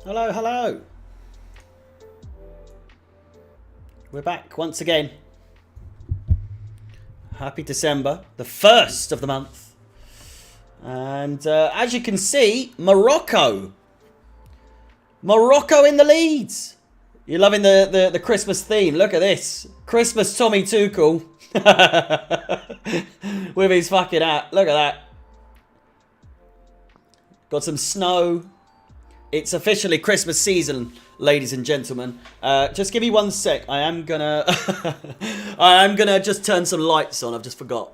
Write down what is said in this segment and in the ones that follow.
Hello, hello. We're back once again. Happy December, the first of the month. And as you can see, Morocco. Morocco in the leads. You're loving the Christmas theme. Look at this. Christmas Tommy Tuchel. With his fucking hat. Look at that. Got some snow. It's officially Christmas season, ladies and gentlemen. Just give me 1 sec. I am gonna just turn some lights on. I've just forgot.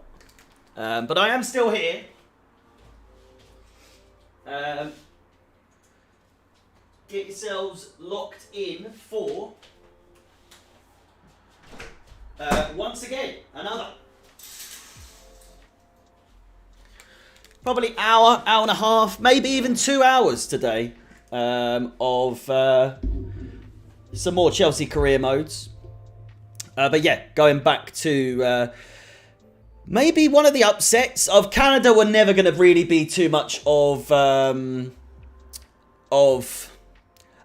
But I am still here. Get yourselves locked in for once again another probably hour and a half, maybe even 2 hours today. Of some more Chelsea career modes. But yeah, going back to maybe one of the upsets of Canada were never going to really be too much of a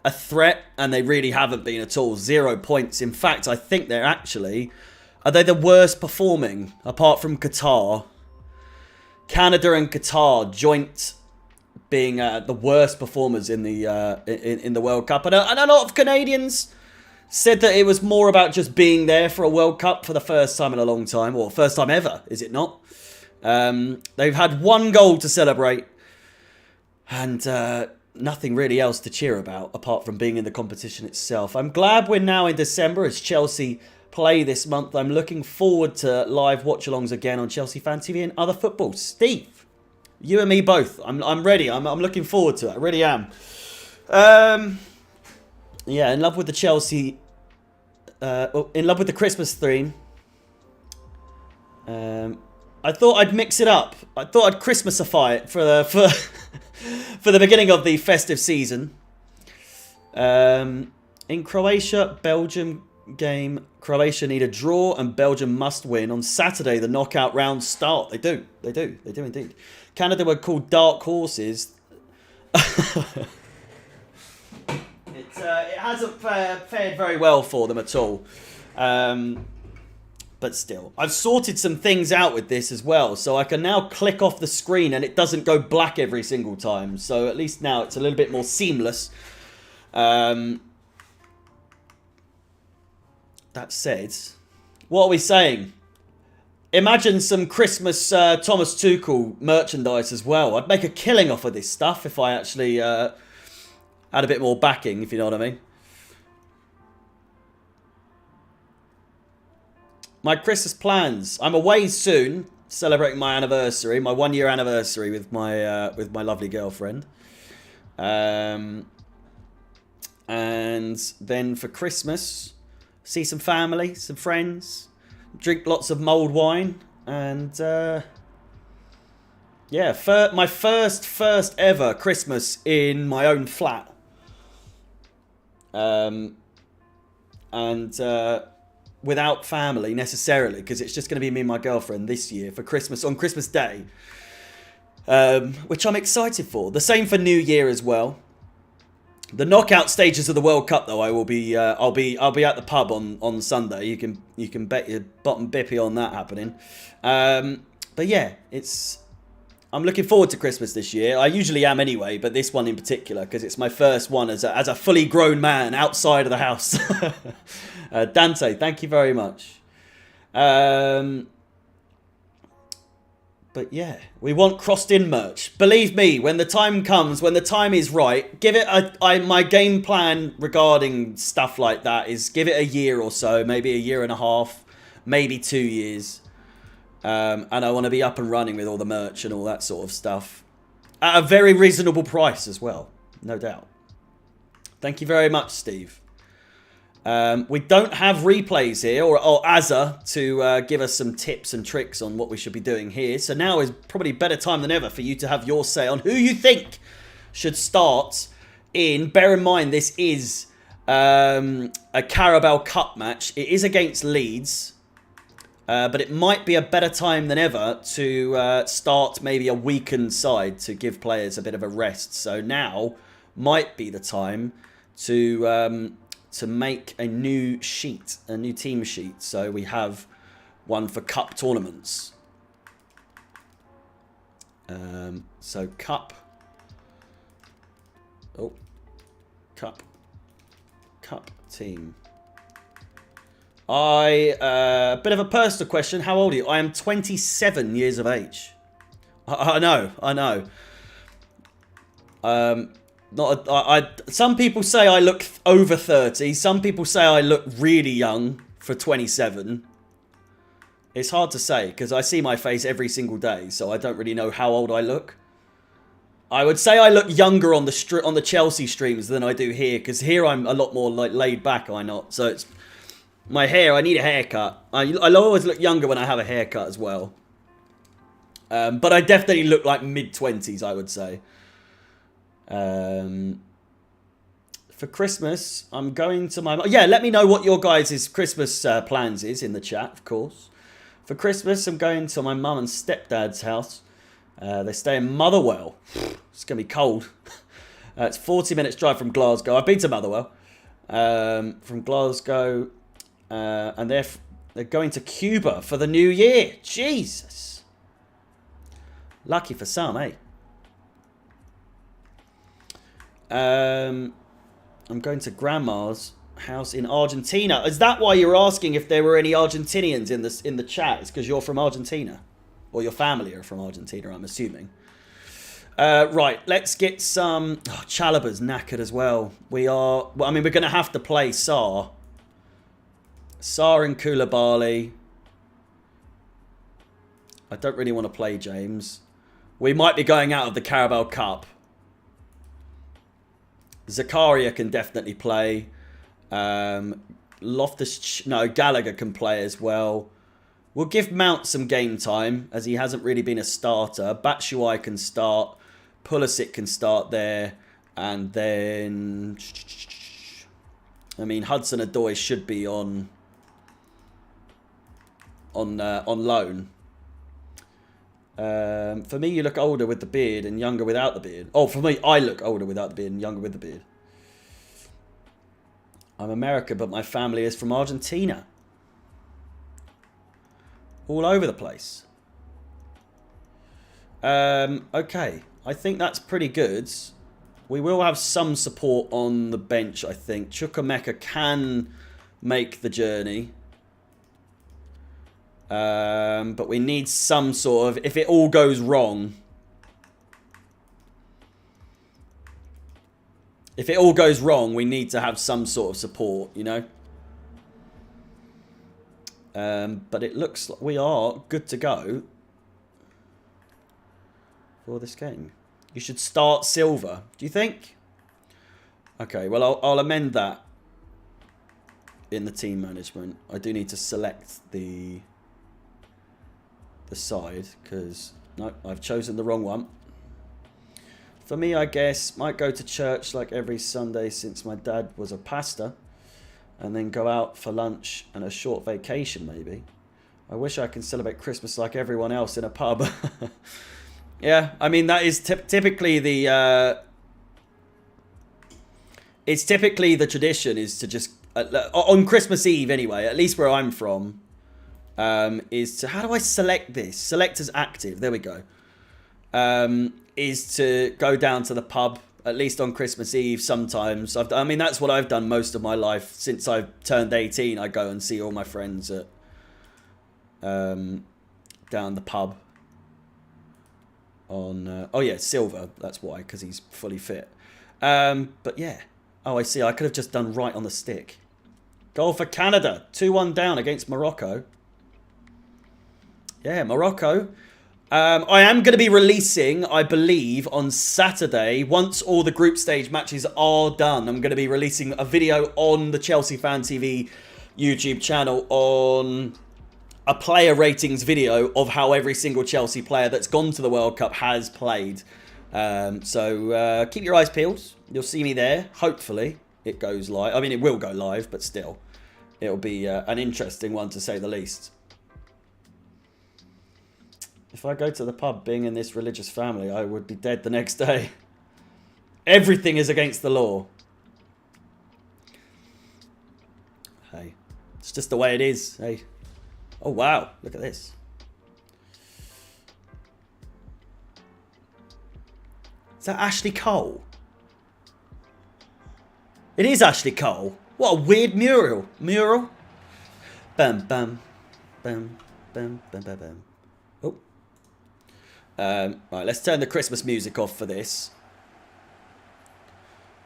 threat, and they really haven't been at all. 0 points. In fact, I think they're actually, are they the worst performing apart from Qatar? Canada and Qatar joint being the worst performers in the World Cup, and a lot of Canadians said that it was more about just being there for a World Cup for the first time in a long time, or first time ever, is it not? They've had 1 goal to celebrate, and nothing really else to cheer about apart from being in the competition itself. I'm glad we're now in December as Chelsea play this month. I'm looking forward to live watch-alongs again on Chelsea Fan TV and other football. Steve. You and me both. I'm ready. I'm looking forward to it. I really am. Yeah, in love with the Chelsea. In love with the Christmas theme. I thought I'd mix it up. I thought I'd Christmasify it for the beginning of the festive season. In Croatia, Belgium game. Croatia need a draw and Belgium must win. On Saturday, the knockout rounds start. They do indeed. Canada were called dark horses. It hasn't fared very well for them at all. But still, I've sorted some things out with this as well. So I can now click off the screen and it doesn't go black every single time. So at least now it's a little bit more seamless. That said, what are we saying? Imagine some Christmas Thomas Tuchel merchandise as well. I'd make a killing off of this stuff if I actually had a bit more backing, if you know what I mean. My Christmas plans. I'm away soon, celebrating my anniversary, my 1-year anniversary with my lovely girlfriend. And then for Christmas, see some family, some friends. Drink lots of mulled wine, and yeah, my first ever Christmas in my own flat, and without family necessarily, because it's just going to be me and my girlfriend this year for Christmas on Christmas Day, which I'm excited for. The same for New Year as well. The knockout stages of the World Cup, though, I'll be at the pub on Sunday. You can bet your bottom bippy on that happening. But yeah, I'm looking forward to Christmas this year. I usually am anyway, but this one in particular because it's my first one as a fully grown man outside of the house. Dante, thank you very much. But yeah, we want crossed-in merch. Believe me, when the time comes, when the time is right, give it my game plan regarding stuff like that is give it a year or so, maybe a year and a half, maybe 2 years. And I want to be up and running with all the merch and all that sort of stuff. At a very reasonable price as well, no doubt. Thank you very much, Steve. We don't have replays here or Azza to give us some tips and tricks on what we should be doing here. So now is probably better time than ever for you to have your say on who you think should start in. Bear in mind, this is a Carabao Cup match. It is against Leeds. But it might be a better time than ever to start maybe a weakened side to give players a bit of a rest. So now might be the time to make a new sheet, a new team sheet. So we have one for cup tournaments. So cup. Oh, cup team. A bit of a personal question. How old are you? I am 27 years of age. I know. Some people say I look over 30. Some people say I look really young for 27. It's hard to say because I see my face every single day, so I don't really know how old I look. I would say I look younger on the Chelsea streams than I do here, because here I'm a lot more like laid back. Am I not? So it's my hair. I need a haircut. I always look younger when I have a haircut as well. But I definitely look like mid-20s, I would say. For Christmas, I'm going to my... Yeah, let me know what your guys' Christmas plans is in the chat, of course. For Christmas, I'm going to my mum and stepdad's house. They stay in Motherwell. It's going to be cold. It's 40 minutes drive from Glasgow. I've been to Motherwell. From Glasgow. And they're going to Cuba for the new year. Jesus. Lucky for some, eh? I'm going to Grandma's house in Argentina. Is that why you're asking if there were any Argentinians in the chat? It's because you're from Argentina. Or your family are from Argentina, I'm assuming. Right, let's get some... Oh, Chalaba's knackered as well. We're going to have to play Sarr. Sarr and Koulibaly. I don't really want to play James. We might be going out of the Carabao Cup. Zakaria can definitely play. No, Gallagher can play as well. We'll give Mount some game time, as he hasn't really been a starter. Batshuayi can start. Pulisic can start there. And then... I mean, Hudson-Odoi should be on loan. For me, you look older with the beard and younger without the beard. Oh, for me, I look older without the beard and younger with the beard. I'm American, but my family is from Argentina. All over the place. Okay, I think that's pretty good. We will have some support on the bench, I think. Chukwuemeka can make the journey. But we need some sort of... If it all goes wrong... If it all goes wrong, we need to have some sort of support, you know? But it looks like we are good to go for this game. You should start Silva. Do you think? Okay, well, I'll amend that in the team management. I do need to select the side because... No, I've chosen the wrong one. For me, I guess, might go to church like every Sunday since my dad was a pastor. And then go out for lunch and a short vacation, maybe. I wish I can celebrate Christmas like everyone else in a pub. Yeah, I mean, that is typically the... it's typically the tradition is to just... on Christmas Eve, anyway, at least where I'm from, is to... How do I select this? Select as active. There we go. Is to go down to the pub, at least on Christmas Eve sometimes. I mean, that's what I've done most of my life. Since I've turned 18, I go and see all my friends at down the pub on... oh, yeah, Silva. That's why, because he's fully fit. But, yeah. Oh, I see. I could have just done right on the stick. Goal for Canada. 2-1 down against Morocco. Yeah, Morocco... I am going to be releasing, I believe, on Saturday, once all the group stage matches are done, I'm going to be releasing a video on the Chelsea Fan TV YouTube channel on a player ratings video of how every single Chelsea player that's gone to the World Cup has played. So keep your eyes peeled. You'll see me there. Hopefully it goes live. I mean, it will go live, but still. It'll be an interesting one to say the least. If I go to the pub being in this religious family, I would be dead the next day. Everything is against the law. Hey, it's just the way it is. Hey. Oh, wow. Look at this. Is that Ashley Cole? It is Ashley Cole. What a weird mural. Bam, bam, bam, bam, bam, bam, bam. Oh. Right, let's turn the Christmas music off for this.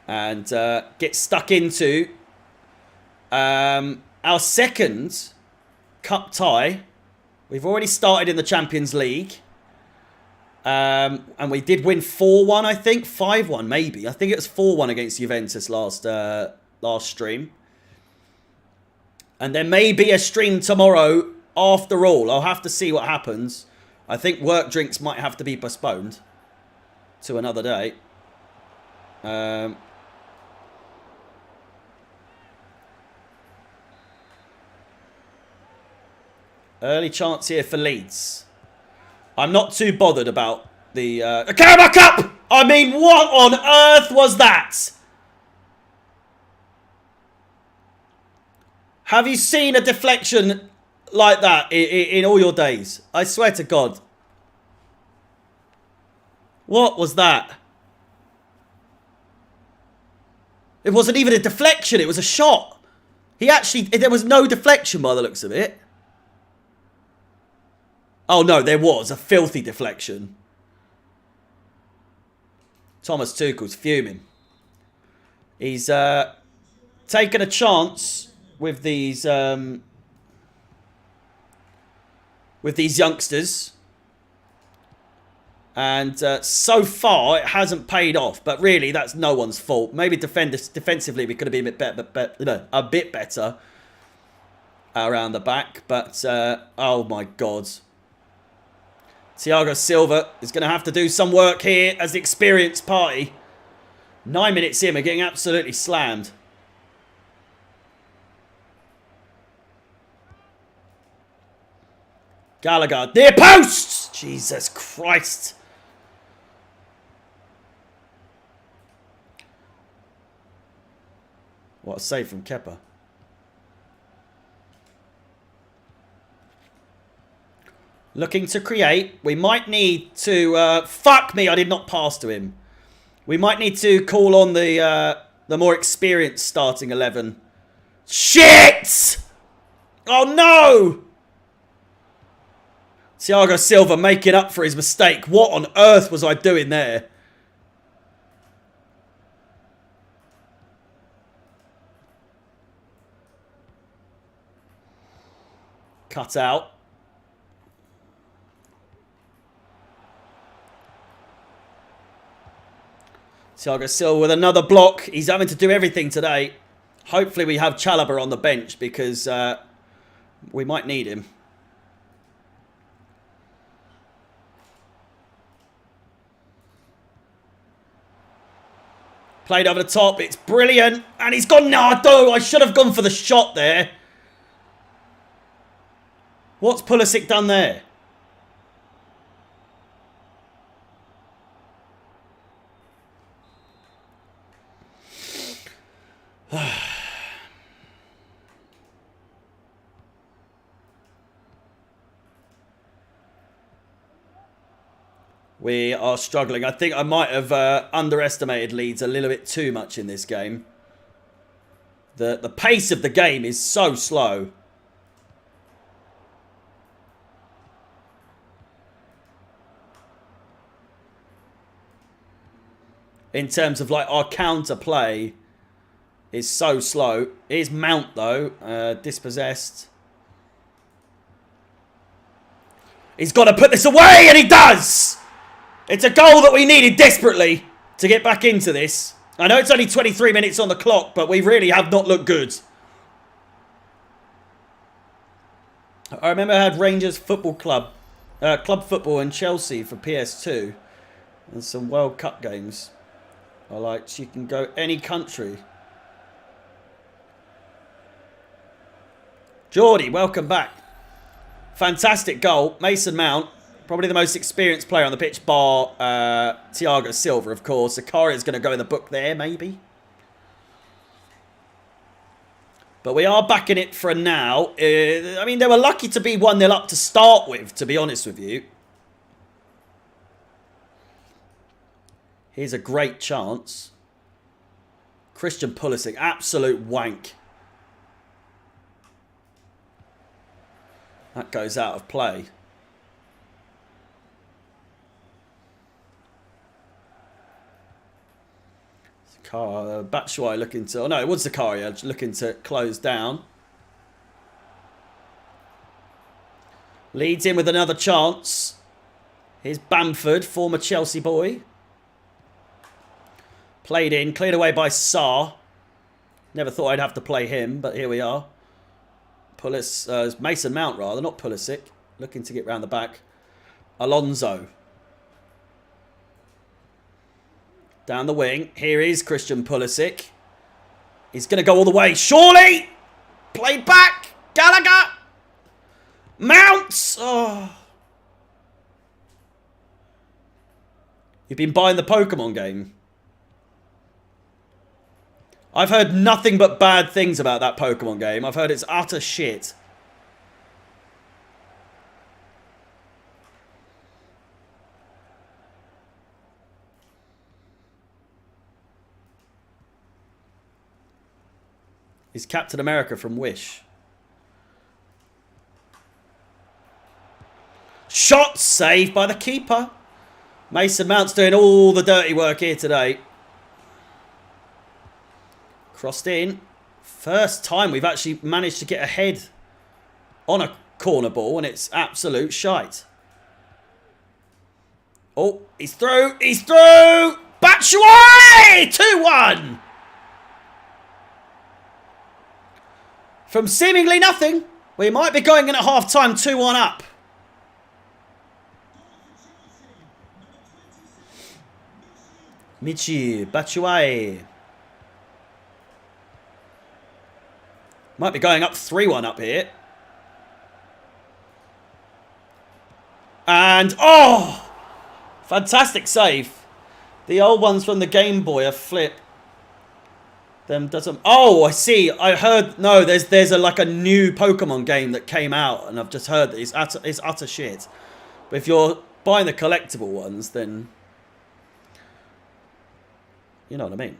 And get stuck into our second cup tie. We've already started in the Champions League. And we did win 4-1, I think. 5-1, maybe. I think it was 4-1 against Juventus last stream. And there may be a stream tomorrow after all. I'll have to see what happens. I think work drinks might have to be postponed to another day. Early chance here for Leeds. I'm not too bothered about the Carabao Cup! I mean, what on earth was that? Have you seen a deflection like that in all your days? I swear to God. What was that? It wasn't even a deflection, it was a shot. There was no deflection by the looks of it. Oh no, there was a filthy deflection. Thomas Tuchel's fuming. He's taken a chance with these youngsters, and so far it hasn't paid off. But really, that's no one's fault. Maybe defensively we could have been a bit better around the back. But oh my God. Thiago Silva is going to have to do some work here as the experienced party. 9 minutes in, we're getting absolutely slammed. Gallagher, near post! Jesus Christ. What a save from Kepa. Looking to create. We might need to... fuck me, I did not pass to him. We might need to call on the more experienced starting 11. Shit! Oh no! Thiago Silva making up for his mistake. What on earth was I doing there? Cut out. Thiago Silva with another block. He's having to do everything today. Hopefully we have Chalobah on the bench because we might need him. Played over the top. It's brilliant. And he's gone. No, I should have gone for the shot there. What's Pulisic done there? We are struggling. I think I might have underestimated Leeds a little bit too much in this game. The pace of the game is so slow. In terms of like our counter play is so slow. Here's Mount though, dispossessed. He's got to put this away, and he does! It's a goal that we needed desperately to get back into this. I know it's only 23 minutes on the clock, but we really have not looked good. I remember I had Rangers Football Club, Club Football and Chelsea for PS2. And some World Cup games. I liked you can go any country. Geordie, welcome back. Fantastic goal. Mason Mount. Probably the most experienced player on the pitch, bar Thiago Silva, of course. Zakaria is going to go in the book there, maybe. But we are backing it for now. I mean, they were lucky to be 1-0 up to start with, to be honest with you. Here's a great chance. Christian Pulisic, absolute wank. That goes out of play. Batshuayi looking to... Oh no, it was Zakaria looking to close down. Leads in with another chance. Here's Bamford, former Chelsea boy. Played in, cleared away by Sarr. Never thought I'd have to play him, but here we are. Mason Mount rather, not Pulisic. Looking to get round the back. Alonso. Down the wing. Here is Christian Pulisic. He's going to go all the way. Surely! Played back. Gallagher. Mounts. Oh. You've been buying the Pokemon game. I've heard nothing but bad things about that Pokemon game. I've heard it's utter shit. He's Captain America from Wish. Shot saved by the keeper. Mason Mount's doing all the dirty work here today. Crossed in. First time we've actually managed to get ahead on a corner ball, and it's absolute shite. Oh, he's through. He's through. Batshuayi! 2-1. From seemingly nothing, we might be going in at half-time 2-1 up. Michi, Batshuayi. Might be going up 3-1 up here. And, oh! Fantastic save. The old ones from the Game Boy are flip. Them doesn't... Oh, I see. I heard... No, there's like a new Pokemon game that came out, and I've just heard that it's utter shit. But if you're buying the collectible ones, then... You know what I mean.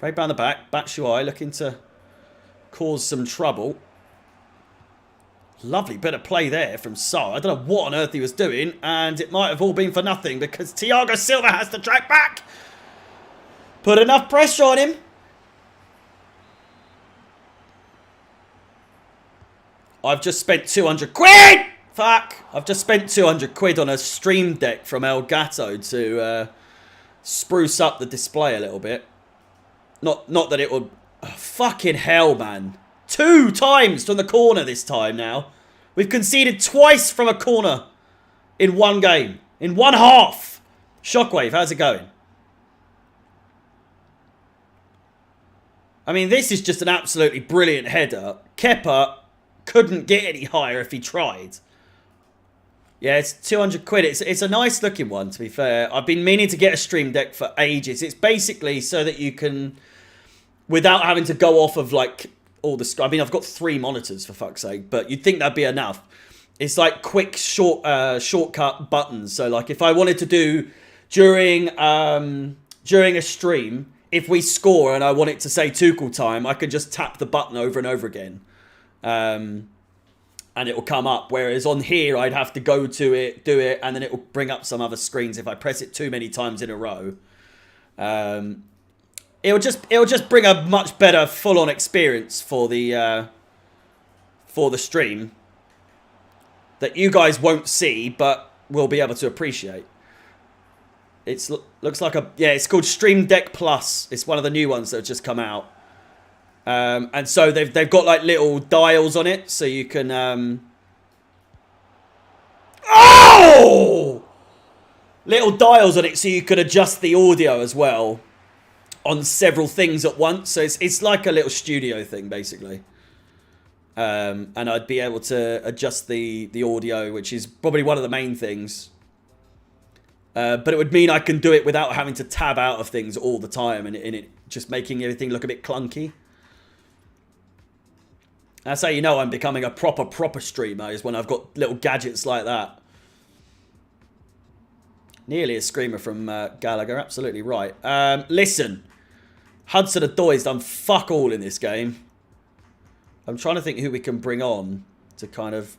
Right down the back. Batshuayi looking to cause some trouble. Lovely bit of play there from Sarr. I don't know what on earth he was doing, and it might have all been for nothing because Thiago Silva has to track back. Put enough pressure on him. I've just spent 200 quid! Fuck! I've just spent 200 quid on a stream deck from Elgato to spruce up the display a little bit. Not that it would... Oh, fucking hell, man. 2 times from the corner this time now. We've conceded twice from a corner in one game. In one half. Shockwave, how's it going? I mean, this is just an absolutely brilliant header. Kepa couldn't get any higher if he tried. Yeah, it's 200 quid. It's a nice looking one, to be fair. I've been meaning to get a stream deck for ages. It's basically so that you can, without having to go off of like all the... I mean, I've got 3 monitors for fuck's sake, but you'd think that'd be enough. It's like quick shortcut buttons. So like if I wanted to do during a stream, if we score and I want it to say Tuchel time, I could just tap the button over and over again. And it will come up. Whereas on here, I'd have to go to it, do it, and then it will bring up some other screens if I press it too many times in a row. It'll just bring a much better full-on experience for the stream that you guys won't see, but will be able to appreciate. It looks like a... Yeah, it's called Stream Deck Plus. It's one of the new ones that have just come out. And so they've got like little dials on it, so you can... Oh! Little dials on it so you can adjust the audio as well. on several things at once. So it's like a little studio thing, basically. And I'd be able to adjust the audio, which is probably one of the main things. But it would mean I can do it without having to tab out of things all the time and it just making everything look a bit clunky. That's how you know I'm becoming a proper streamer, is when I've got little gadgets like that. Nearly a screamer from Gallagher, absolutely right. Listen, Hudson-Odoi has done fuck all in this game. I'm trying to think who we can bring on to kind of...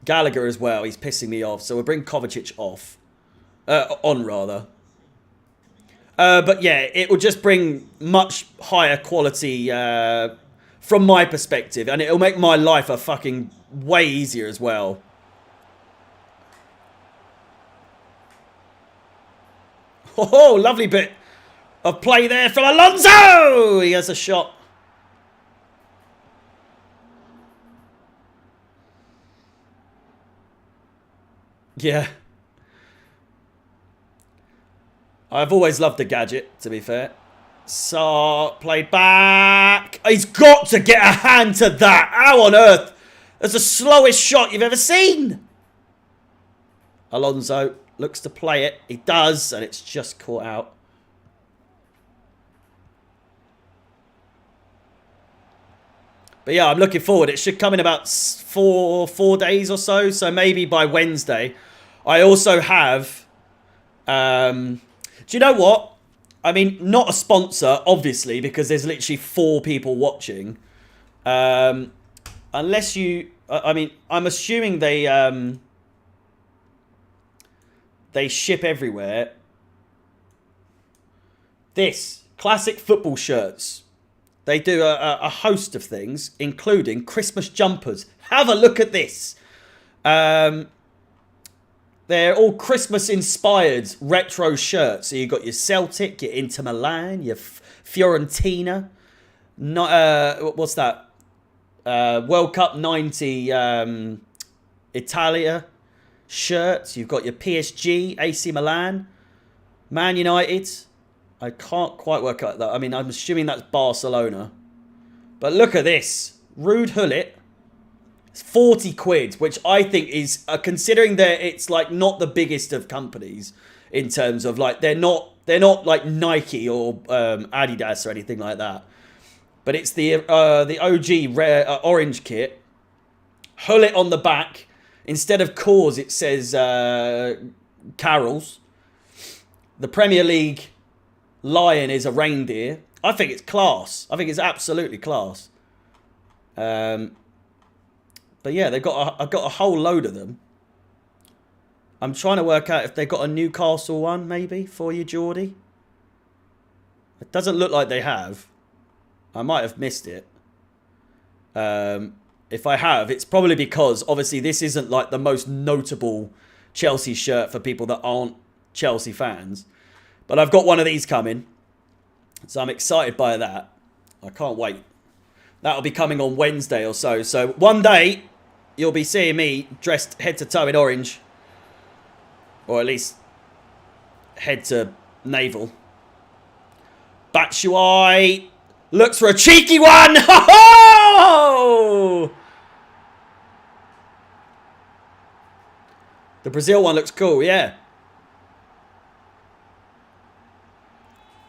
Gallagher as well, he's pissing me off. So we'll bring Kovacic off. On, rather. But yeah, it will just bring much higher quality from my perspective. And it'll make my life a fucking way easier as well. Oh, lovely bit of play there from Alonso! He has a shot. Yeah. I've always loved the gadget, to be fair. So, played back. He's got to get a hand to that. How on earth? That's the slowest shot you've ever seen. Alonso looks to play it. He does, and it's just caught out. But yeah, I'm looking forward. It should come in about four days or so. So maybe by Wednesday. I also have... do you know what? I mean, not a sponsor, obviously, because there's literally 4 people watching. Unless you... I mean, I'm assuming they ship everywhere. This, classic football shirts. They do a host of things, including Christmas jumpers. Have a look at this. They're all Christmas-inspired retro shirts. So you've got your Celtic, your Inter Milan, your Fiorentina. What's that? World Cup 90 Italia shirts. You've got your PSG, AC Milan, Man United. I can't quite work out that. I mean, I'm assuming that's Barcelona. But look at this. Ruud Gullit. It's 40 quid, which I think is, considering that it's like not the biggest of companies in terms of like, they're not like Nike or Adidas or anything like that. But it's the OG rare orange kit. Gullit on the back. Instead of cores, it says carols. The Premier League lion is a reindeer. I think it's class. I think it's absolutely class. But yeah, I've got a whole load of them. I'm trying to work out if they've got a Newcastle one, maybe, for you, Geordie. It doesn't look like they have. I might have missed it. If I have, it's probably because, obviously, this isn't like the most notable Chelsea shirt for people that aren't Chelsea fans. But I've got one of these coming. So I'm excited by that. I can't wait. That'll be coming on Wednesday or so. So one day, you'll be seeing me dressed head to toe in orange. Or at least head to navel. Batshuayi looks for a cheeky one. Ho-ho! The Brazil one looks cool, yeah.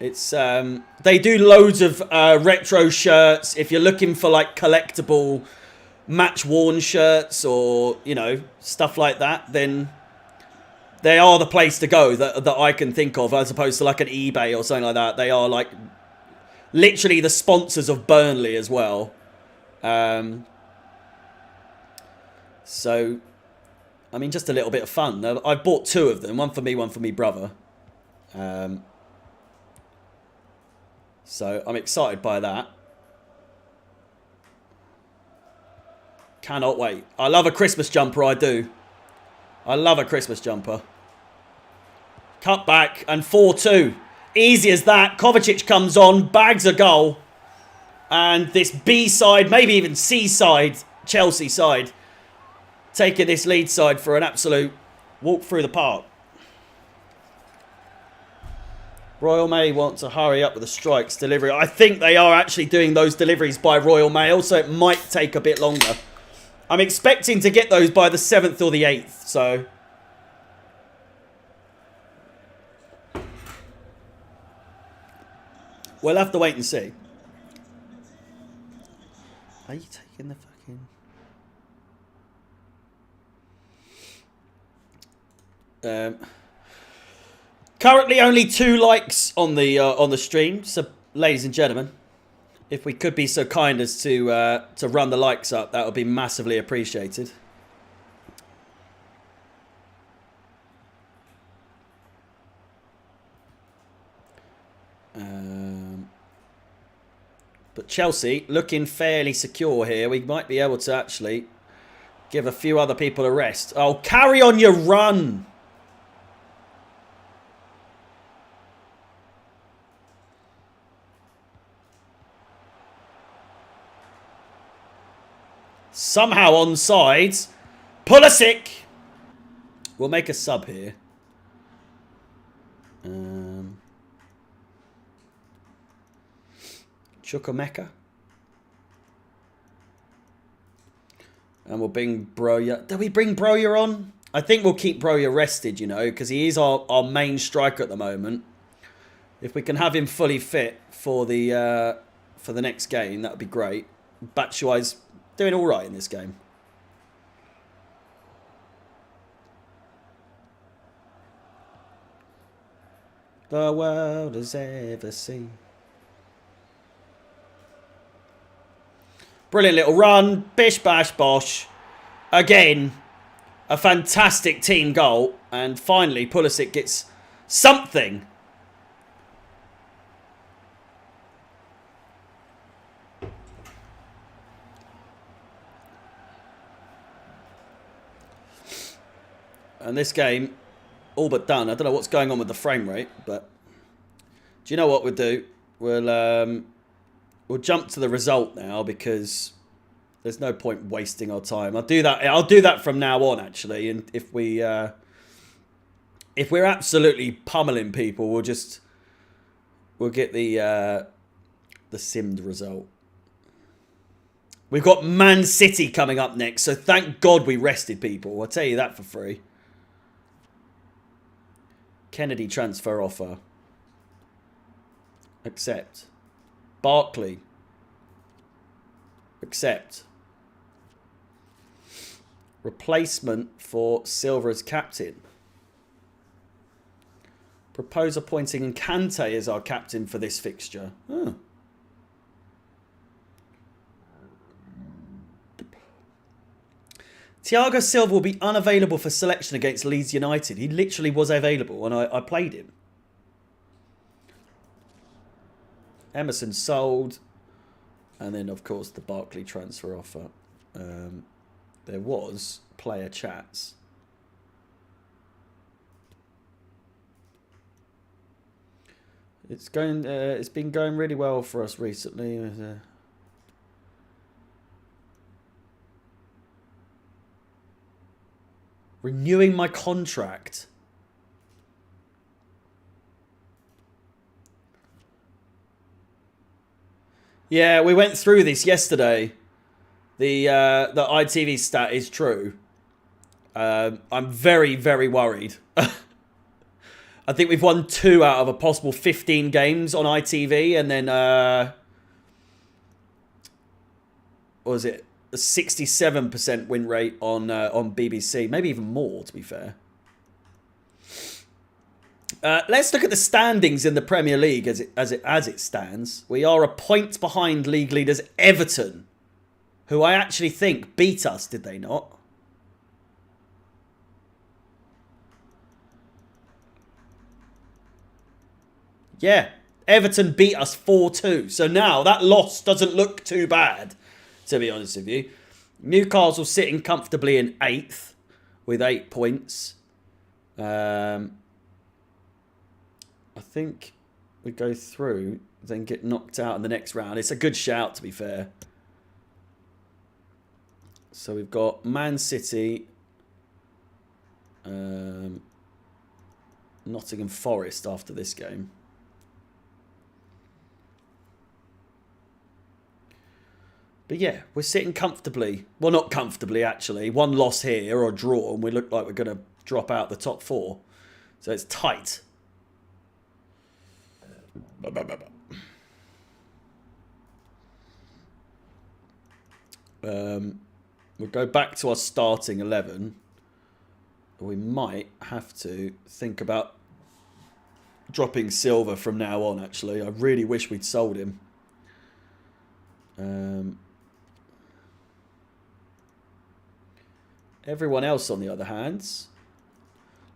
It's they do loads of retro shirts. If you're looking for like collectible match worn shirts or, you know, stuff like that, then they are the place to go that I can think of, as opposed to like an eBay or something like that. They are like literally the sponsors of Burnley as well. So, I mean, just a little bit of fun. I've bought 2 of them, one for me brother. So I'm excited by that. Cannot wait. I love a Christmas jumper, I do. I love a Christmas jumper. Cut back and 4-2. Easy as that. Kovacic comes on, bags a goal. And this B side, maybe even C side, Chelsea side, taking this lead side for an absolute walk through the park. Royal Mail want to hurry up with the strikes delivery. I think they are actually doing those deliveries by Royal Mail, so it might take a bit longer. I'm expecting to get those by the 7th or the 8th, so... we'll have to wait and see. Are you taking the fucking... currently only 2 likes on the stream, so ladies and gentlemen, if we could be so kind as to run the likes up, that would be massively appreciated. But Chelsea looking fairly secure here. We might be able to actually give a few other people a rest. Oh, carry on your run! Somehow onside. Pulisic. We'll make a sub here. Chukwuemeka. And we'll bring Broja. Did we bring Broja on? I think we'll keep Broja rested, you know, because he is our main striker at the moment. If we can have him fully fit for the next game, that would be great. Batshuayi's doing all right in this game. The world has ever seen. Brilliant little run. Bish, bash, bosh. Again, a fantastic team goal. And finally, Pulisic gets something. And this game, all but done. I don't know what's going on with the frame rate, but do you know what we'll do? We'll jump to the result now because there's no point wasting our time. I'll do that from now on, actually. And if we're absolutely pummeling people, we'll get the simmed result. We've got Man City coming up next, so thank God we rested people. I'll tell you that for free. Kennedy transfer offer. Accept. Barkley. Accept. Replacement for Silva as captain. Propose appointing Kante as our captain for this fixture. Oh. Thiago Silva will be unavailable for selection against Leeds United. He literally was available and I played him. Emerson sold. And then, of course, the Barkley transfer offer. There was player chats. It's been going really well for us recently. Renewing my contract. Yeah, we went through this yesterday. The ITV stat is true. I'm very, very worried. I think we've won 2 out of a possible 15 games on ITV, and then what was it? A 67% win rate on BBC, maybe even more, to be fair. Let's look at the standings in the Premier League as it stands. We are a point behind league leaders Everton, who I actually think beat us, did they not? Yeah, Everton beat us 4-2. So now that loss doesn't look too bad, to be honest with you. Newcastle sitting comfortably in 8th with 8 points. I think we go through, then get knocked out in the next round. It's a good shout, to be fair. So we've got Man City, Nottingham Forest after this game. But yeah, we're sitting comfortably. Well, not comfortably, actually. One loss here or a draw, and we look like we're going to drop out the top 4. So it's tight. We'll go back to our starting 11. We might have to think about dropping Silva from now on, actually. I really wish we'd sold him. Everyone else, on the other hand,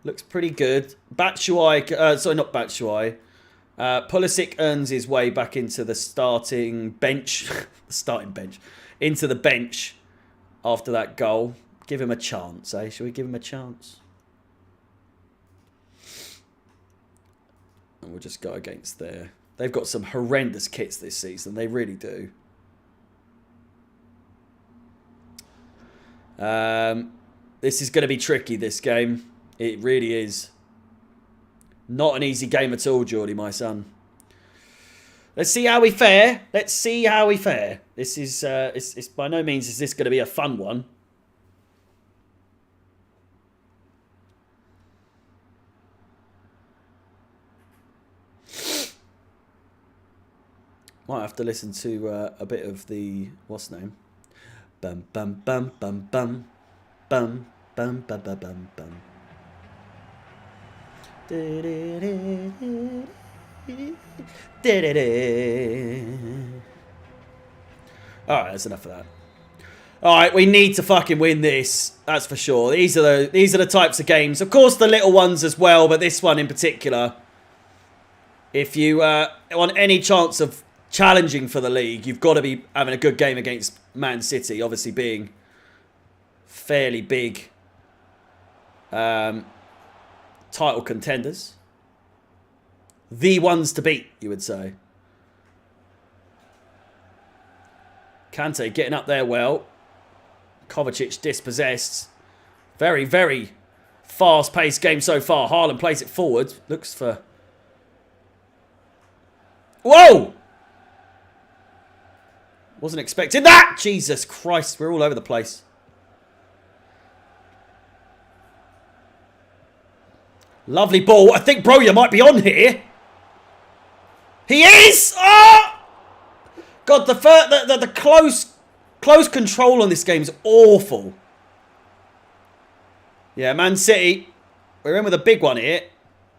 looks pretty good. Batshuayi, sorry, not Batshuayi. Pulisic earns his way back into the starting bench. Into the bench after that goal. Give him a chance, eh? Shall we give him a chance? And we'll just go against there. They've got some horrendous kits this season. They really do. This is going to be tricky, this game. It really is. Not an easy game at all, Geordie, my son. Let's see how we fare. Let's see how we fare. This is, it's by no means is this going to be a fun one. Might have to listen to a bit of the, what's the name? Bum bum bum bum bum bum bum bum bum bum bum. Alright, that's enough of that. Alright, we need to fucking win this. That's for sure. These are the types of games. Of course the little ones as well, but this one in particular. If you want any chance of challenging for the league, you've got to be having a good game against Man City, obviously being fairly big title contenders. The ones to beat, you would say. Kante getting up there well. Kovacic dispossessed. Very, very fast-paced game so far. Haaland plays it forward. Looks for... Whoa! Wasn't expecting that! Jesus Christ, we're all over the place. Lovely ball. I think Broja might be on here. He is! Oh! God, the close control on this game is awful. Yeah, Man City, we're in with a big one here.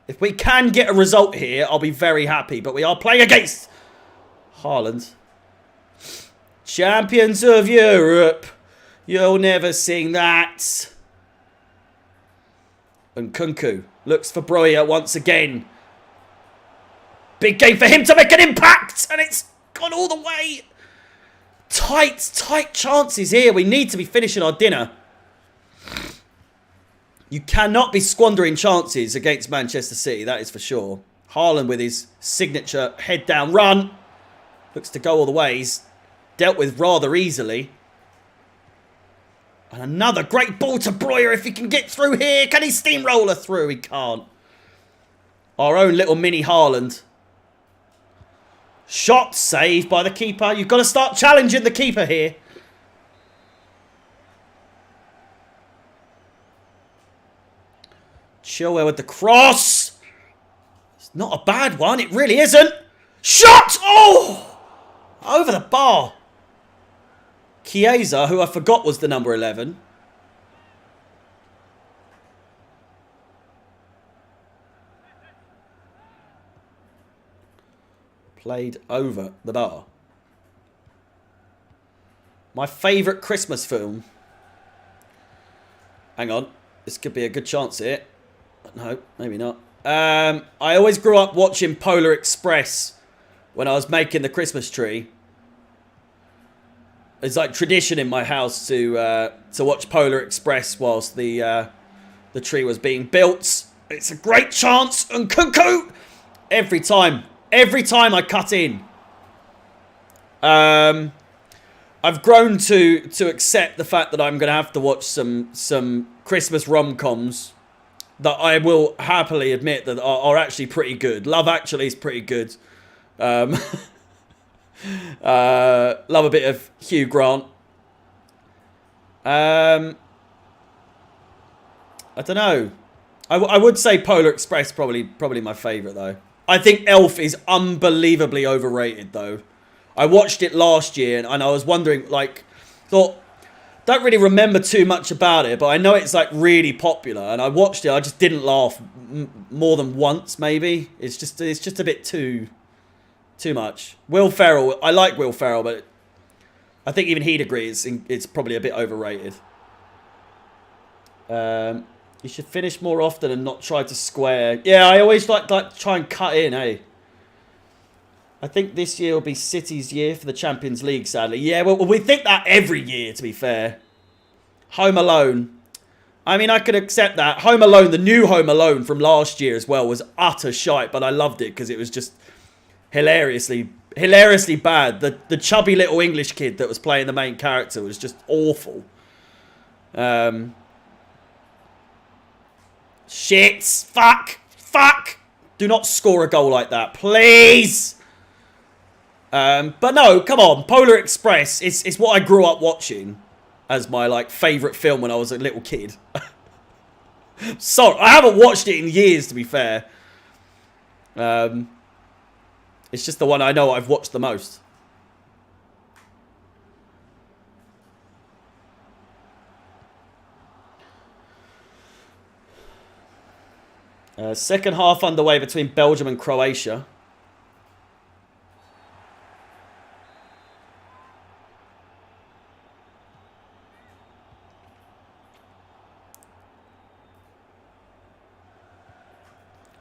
If we can get a result here, I'll be very happy. But we are playing against Haaland. Champions of Europe. You'll never sing that. And Kunku looks for Broja once again. Big game for him to make an impact. And it's gone all the way. Tight chances here. We need to be finishing our dinner. You cannot be squandering chances against Manchester City. That is for sure. Haaland with his signature head down run. Looks to go all the ways. Dealt with rather easily. And another great ball to Broja if he can get through here. Can he steamroller through? He can't. Our own little mini Haaland. Shot saved by the keeper. You've got to start challenging the keeper here. Chilwell with the cross. It's not a bad one. It really isn't. Shot! Oh! Over the bar. Chiesa, who I forgot was the number 11. Played over the bar. My favourite Christmas film. Hang on. This could be a good chance here. No, maybe not. I always grew up watching Polar Express when I was making the Christmas tree. It's like tradition in my house to watch Polar Express whilst the tree was being built. It's a great chance, and Kunku every time I cut in. I've grown to accept the fact that I'm going to have to watch some Christmas rom-coms that I will happily admit that are actually pretty good. Love Actually is pretty good. Love a bit of Hugh Grant. I don't know. I would say Polar Express probably my favourite though. I think Elf is unbelievably overrated though. I watched it last year and I was wondering, like, don't really remember too much about it, but I know it's like really popular. And I watched it, I just didn't laugh more than once. Maybe it's just a bit too much. Will Ferrell, I like Will Ferrell, but I think even he'd agree it's probably a bit overrated. You should finish more often and not try to square. Yeah, I always like try and cut in, eh? I think this year will be City's year for the Champions League, sadly. Yeah, well, we think that every year, to be fair. Home Alone. I mean, I could accept that. Home Alone, the new Home Alone from last year as well, was utter shite, but I loved it because it was just hilariously bad. The chubby little English kid that was playing the main character was just awful. Shit. Fuck. Do not score a goal like that, please. But no, come on. Polar Express, it's what I grew up watching as my, like, favourite film when I was a little kid. Sorry, I haven't watched it in years, to be fair. It's just the one I know I've watched the most. Second half underway between Belgium and Croatia.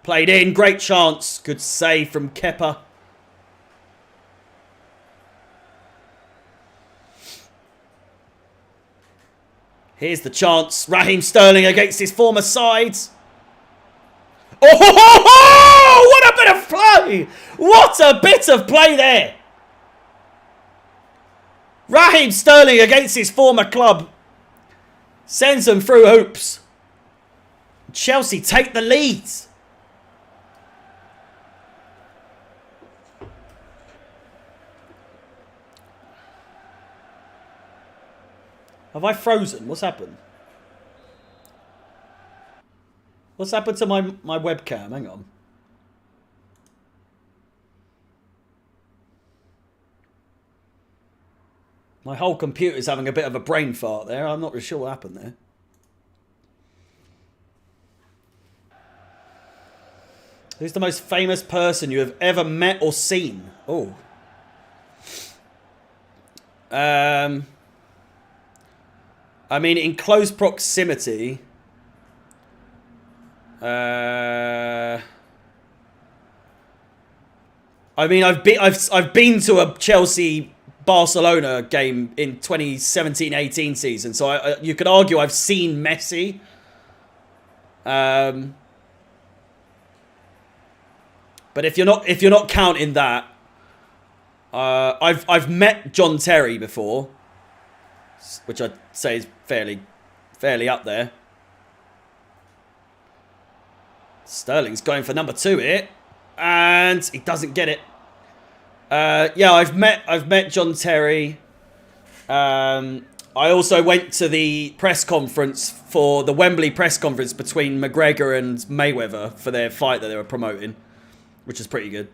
Played in, great chance. Good save from Kepa. Here's the chance. Raheem Sterling against his former side. Oh, what a bit of play! What a bit of play there! Raheem Sterling against his former club sends them through hoops. Chelsea take the lead. Have I frozen? What's happened? What's happened to my webcam? Hang on. My whole computer's having a bit of a brain fart there. I'm not really sure what happened there. Who's the most famous person you have ever met or seen? Oh. I mean, in close proximity. I mean, I've been to a Chelsea Barcelona game in 2017-18 season, so you could argue I've seen Messi. But if you're not counting that, I've met John Terry before, which I'd say is fairly up there. Sterling's going for number 2 here, and he doesn't get it. Yeah, I've met John Terry. I also went to the press conference for the Wembley press conference between McGregor and Mayweather for their fight that they were promoting, which is pretty good.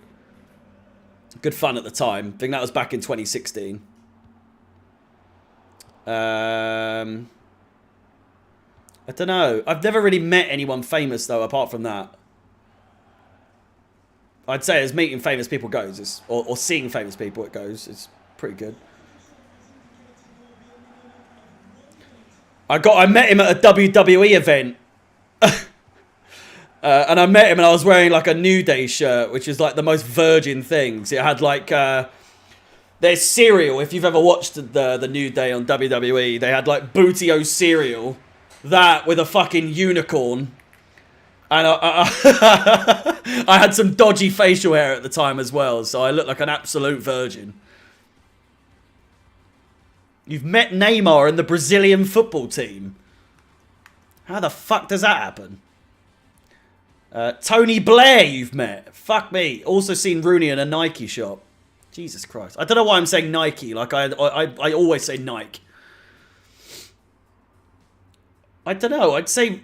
Good fun at the time. I think that was back in 2016. I don't know. I've never really met anyone famous, though, apart from that. I'd say as meeting famous people goes, or seeing famous people it goes, it's pretty good. I met him at a WWE event. And I met him and I was wearing like a New Day shirt, which is like the most virgin things. It had like... there's cereal. If you've ever watched the New Day on WWE, they had like Bootio cereal. That with a fucking unicorn. And I had some dodgy facial hair at the time as well, so I looked like an absolute virgin. You've met Neymar in the Brazilian football team. How the fuck does that happen? Tony Blair you've met. Fuck me. Also seen Rooney in a Nike shop. Jesus Christ. I don't know why I'm saying Nike. Like, I always say Nike. I don't know. I'd say...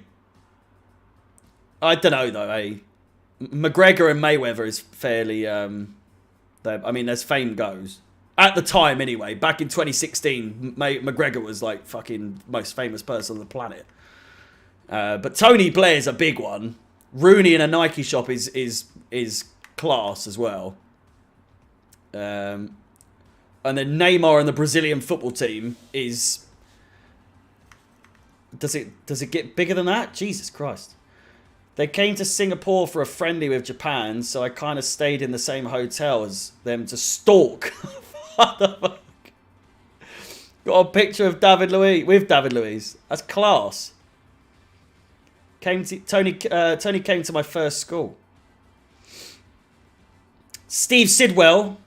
I don't know, though, eh? McGregor and Mayweather is fairly... I mean, as fame goes. At the time, anyway. Back in 2016, McGregor was, like, fucking most famous person on the planet. But Tony Blair's a big one. Rooney in a Nike shop is class as well. And then Neymar and the Brazilian football team is... Does it get bigger than that? Jesus Christ. They came to Singapore for a friendly with Japan, so I kind of stayed in the same hotel as them to stalk. What the fuck? Got a picture of David Luiz with David Luiz. That's class. Tony came to my first school. Steve Sidwell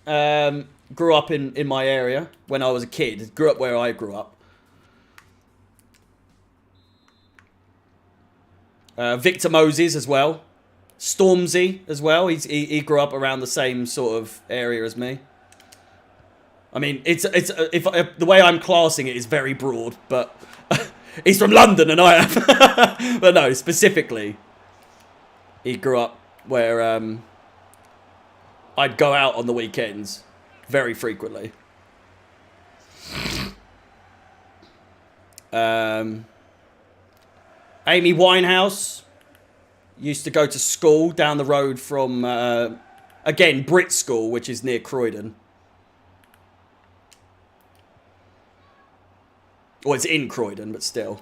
grew up in my area when I was a kid. Grew up where I grew up. Victor Moses as well. Stormzy as well. He grew up around the same sort of area as me. I mean, if the way I'm classing it is very broad, but he's from London and I am. But no, specifically, he grew up where I'd go out on the weekends very frequently. Amy Winehouse used to go to school down the road from, again, Brit School, which is near Croydon. Well, it's in Croydon, but still.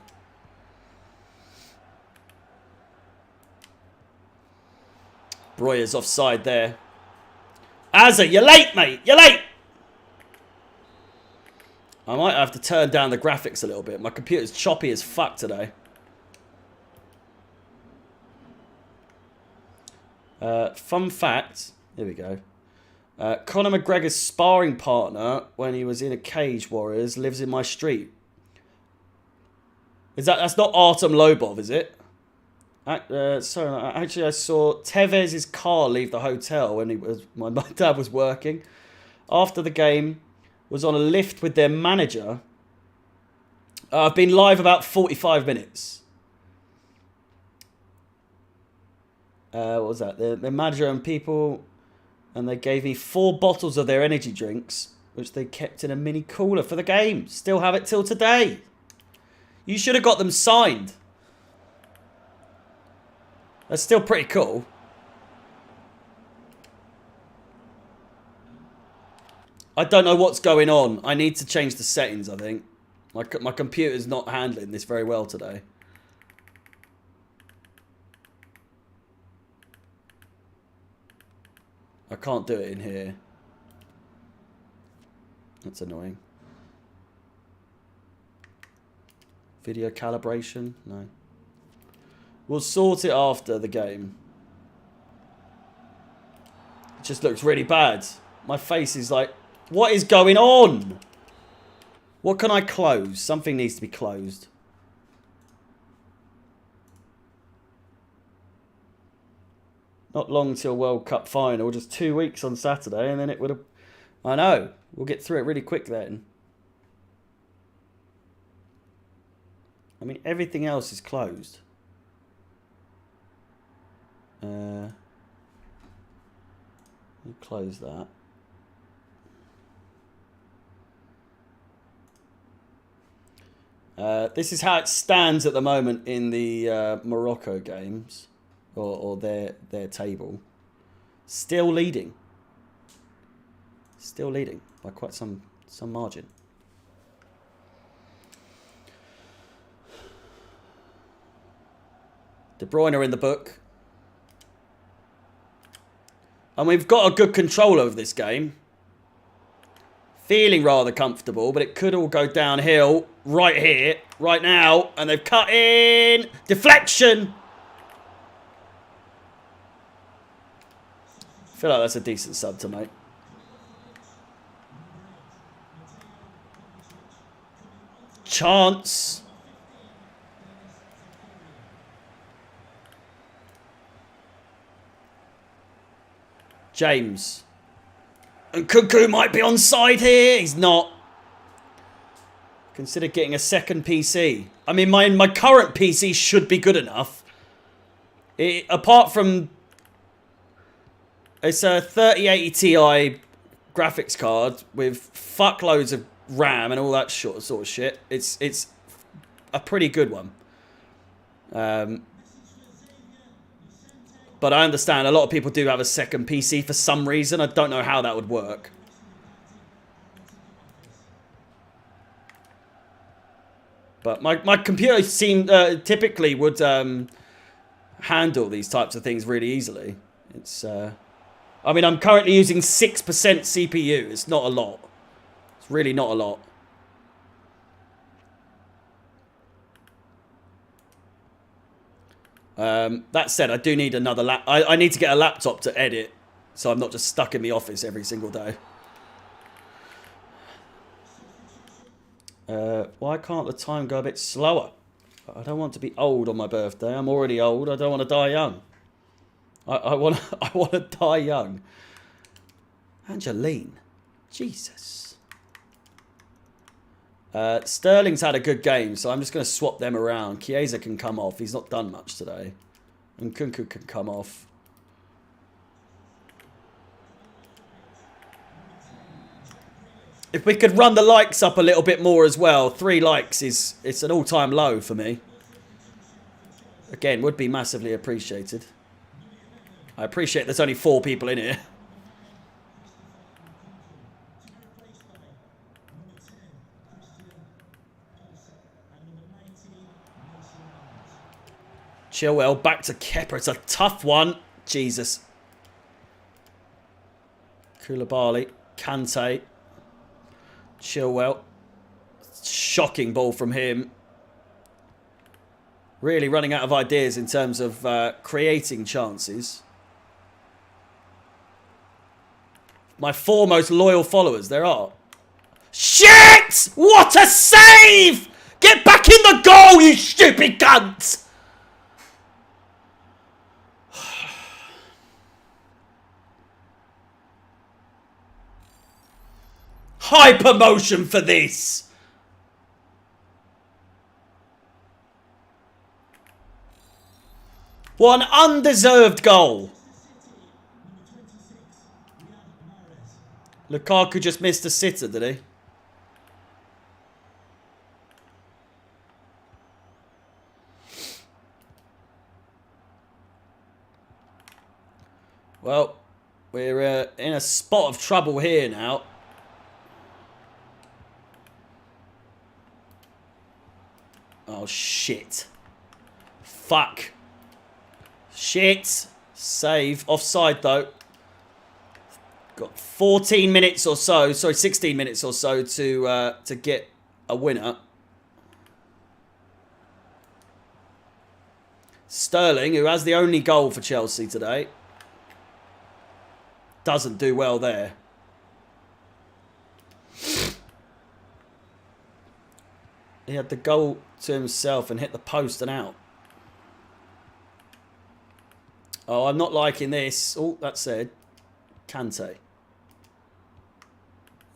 Breuer's offside there. Azza, you're late, mate. You're late. I might have to turn down the graphics a little bit. My computer's choppy as fuck today. Fun fact. Here we go. Conor McGregor's sparring partner when he was in a Cage Warriors lives in my street. That's not Artem Lobov, is it? Sorry, actually I saw Tevez's car leave the hotel when my dad was working. After the game, was on a lift with their manager. I've been live about 45 minutes. What was that? Their manager and people, and they gave me 4 bottles of their energy drinks, which they kept in a mini cooler for the game. Still have it till today. You should have got them signed. That's still pretty cool. I don't know what's going on. I need to change the settings, I think. My computer's not handling this very well today. I can't do it in here. That's annoying. Video calibration? No. We'll sort it after the game. It just looks really bad. My face is like, what is going on? What can I close? Something needs to be closed. Not long till World Cup final. Just 2 weeks on Saturday, and then it would have... I know. We'll get through it really quick then. I mean, everything else is closed. Close that. This is how it stands at the moment in the Morocco games, or their table. Still leading. Still leading by quite some margin. De Bruyne in the book. And we've got a good control over this game. Feeling rather comfortable, but it could all go downhill right here, right now. And they've cut in. Deflection. I feel like that's a decent sub to make. Chance. James. And Cuckoo might be onside here. He's not. Consider getting a second PC. I mean, my current PC should be good enough. Apart from... It's a 3080 Ti graphics card with fuckloads of RAM and all that sort of shit. It's a pretty good one. But I understand a lot of people do have a second PC for some reason. I don't know how that would work. But my computer typically would handle these types of things really easily. It's I mean, I'm currently using 6% CPU. It's not a lot. It's really not a lot. That said, I do need another I need to get a laptop to edit, so I'm not just stuck in the office every single day. Why can't the time go a bit slower? I don't want to be old on my birthday. I'm already old. I don't want to die young. I want to die young. Angeline. Jesus. Sterling's had a good game, so I'm just going to swap them around. Chiesa can come off. He's not done much today. And Kunku can come off. If we could run the likes up a little bit more as well. 3 likes it's an all-time low for me. Again, would be massively appreciated. I appreciate there's only 4 people in here. Chilwell back to Kepa. It's a tough one. Jesus. Koulibaly. Kante. Chilwell. Shocking ball from him. Really running out of ideas in terms of creating chances. My 4 most loyal followers. There are. Shit! What a save! Get back in the goal, you stupid cunt! Hypermotion for this. What an undeserved goal. Lukaku just missed a sitter, did he? Well, we're in a spot of trouble here now. Oh, shit. Fuck. Shit. Save. Offside, though. Got 14 minutes or so. Sorry, 16 minutes or so to get a winner. Sterling, who has the only goal for Chelsea today, doesn't do well there. He had the goal to himself and hit the post and out. Oh, I'm not liking this. Oh, that said. Kante.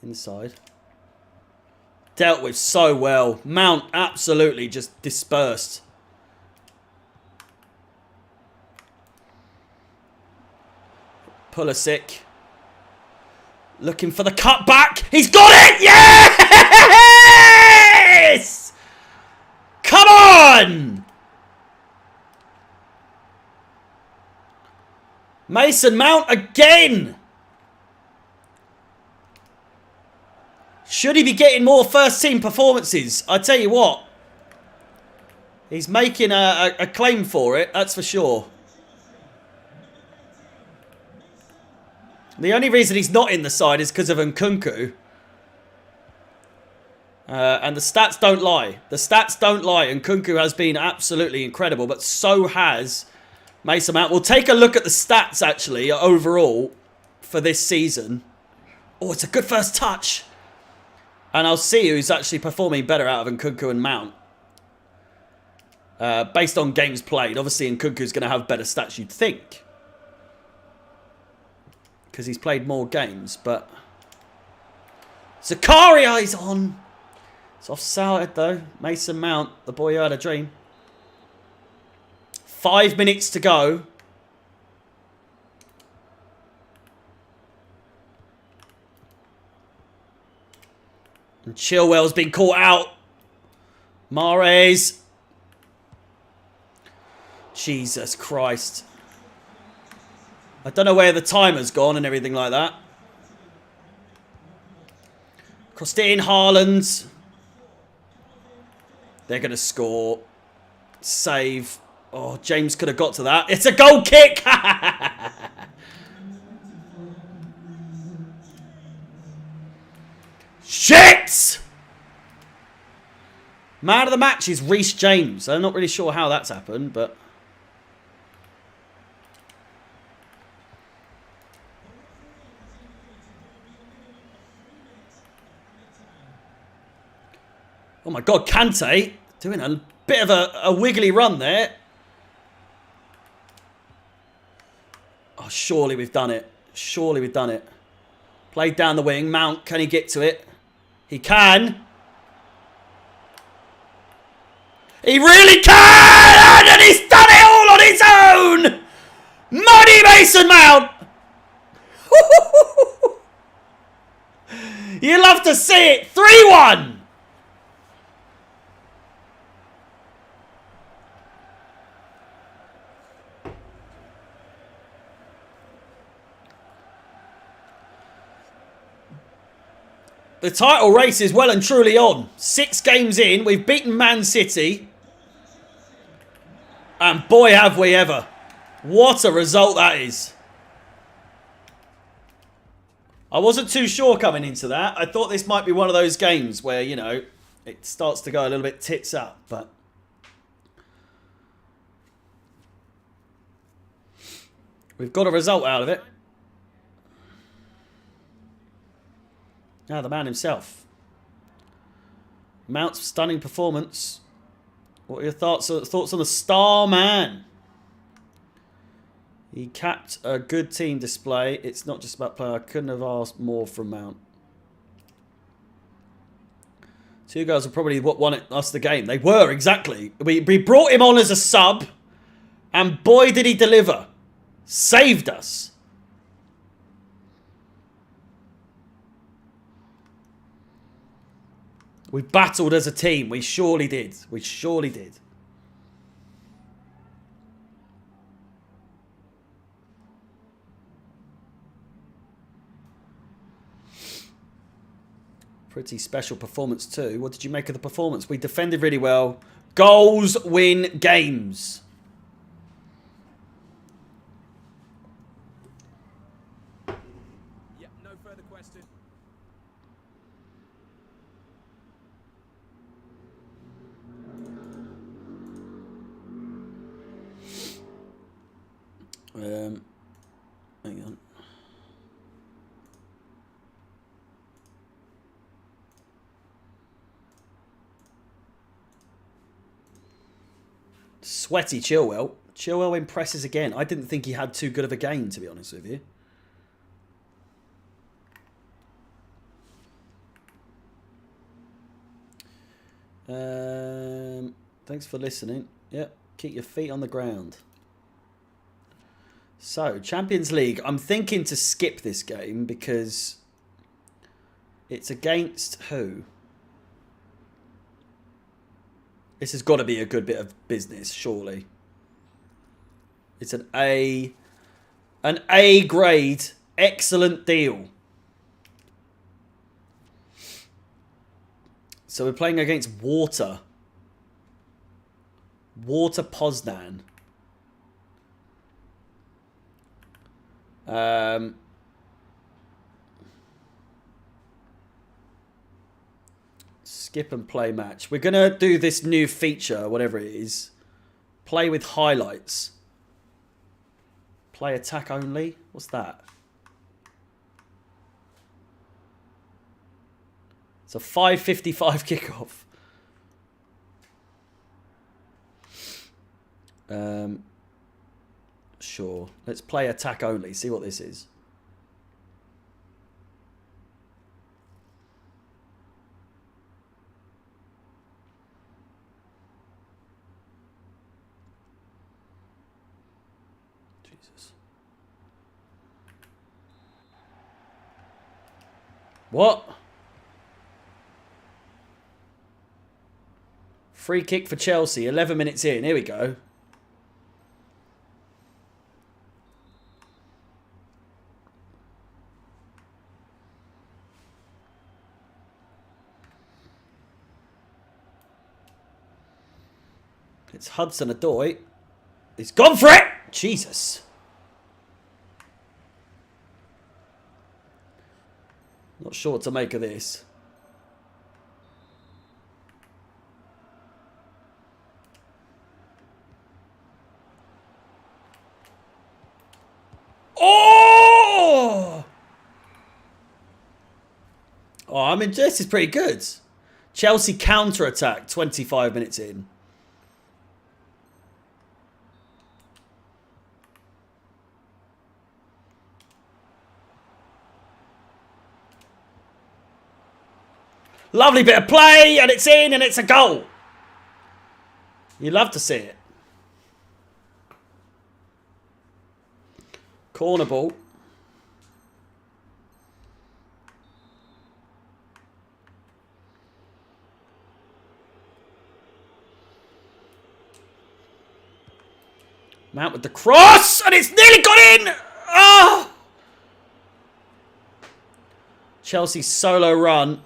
Inside. Dealt with so well. Mount absolutely just dispersed. Pulisic. Looking for the cutback. He's got it! Yes! Come on! Mason Mount again! Should he be getting more first team performances? I tell you what. He's making a claim for it, that's for sure. The only reason he's not in the side is because of Nkunku. And the stats don't lie. The stats don't lie. Nkunku has been absolutely incredible, but so has Mason Mount. We'll take a look at the stats, actually, overall, for this season. Oh, it's a good first touch. And I'll see who's actually performing better out of Nkunku and Mount. Based on games played. Obviously, Nkunku's going to have better stats, you'd think. Because he's played more games, but Zakaria is on. It's offside though. Mason Mount, the boy who had a dream. 5 minutes to go. And Chilwell's been caught out. Mahrez. Jesus Christ. I don't know where the timer's gone and everything like that. Crossed it in, Haaland. They're going to score. Save. Oh, James could have got to that. It's a goal kick! Shit! Man of the match is Reece James. I'm not really sure how that's happened, but... Oh my God, Kante doing a bit of a wiggly run there. Oh, surely we've done it. Surely we've done it. Played down the wing. Mount, can he get to it? He can. He really can! And he's done it all on his own! Money Mason Mount! You love to see it. 3-1! The title race is well and truly on. 6 games in, we've beaten Man City. And boy, have we ever. What a result that is. I wasn't too sure coming into that. I thought this might be one of those games where, you know, it starts to go a little bit tits up. But we've got a result out of it. Now the man himself. Mount's stunning performance. What are your thoughts on the star man? He capped a good team display. It's not just about play. I couldn't have asked more from Mount. 2 guys are probably what won us the game. They were, exactly. We brought him on as a sub. And boy did he deliver. Saved us. We battled as a team. We surely did. We surely did. Pretty special performance too. What did you make of the performance? We defended really well. Goals win games. Yeah, no further question. Hang on. Sweaty Chilwell. Chilwell impresses again. I didn't think he had too good of a game, to be honest with you. Thanks for listening. Yep, keep your feet on the ground. So, Champions League. I'm thinking to skip this game because it's against who? This has got to be a good bit of business, surely. It's an A grade, excellent deal. So we're playing against Water Poznan. Skip and play match. We're going to do this new feature, whatever it is. Play with highlights. Play attack only? What's that? It's a 5:55 kickoff. Sure. Let's play attack only. See what this is. Jesus. What? Free kick for Chelsea. 11 minutes in. Here we go. It's Hudson-Odoi. He's gone for it! Jesus. Not sure what to make of this. Oh! Oh, I mean, this is pretty good. Chelsea counter-attack 25 minutes in. Lovely bit of play, and it's in, and it's a goal. You love to see it. Corner ball. Mount with the cross, and it's nearly got in. Oh! Chelsea's solo run.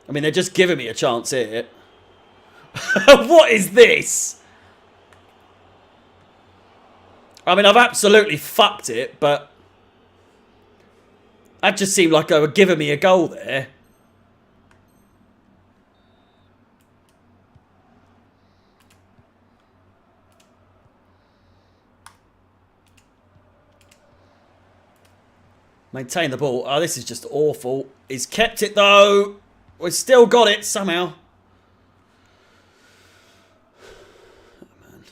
I mean, they're just giving me a chance here. What is this? I mean, I've absolutely fucked it, but that just seemed like they were giving me a goal there. Maintain the ball. Oh, this is just awful. He's kept it, though. We've still got it, somehow. Oh, man.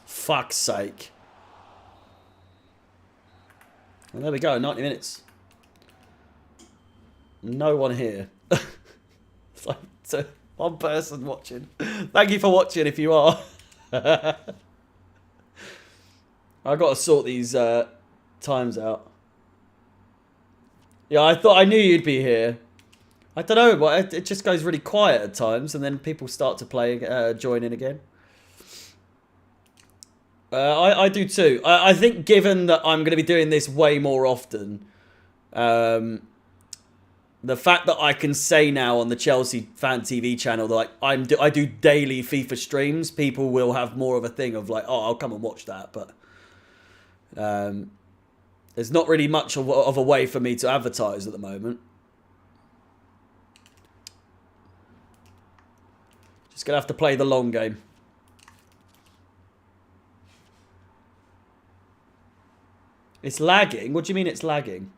Fuck's sake. And there we go, 90 minutes. No one here. So one person watching. Thank you for watching if you are. I've got to sort these times out. Yeah, I knew you'd be here. I don't know, but it just goes really quiet at times, and then people start to play, join in again. I do too. I think given that I'm going to be doing this way more often, the fact that I can say now on the Chelsea Fan TV channel that like I do daily FIFA streams, people will have more of a thing of like, oh, I'll come and watch that. But there's not really much of a way for me to advertise at the moment. Just gonna have to play the long game. It's lagging? What do you mean it's lagging?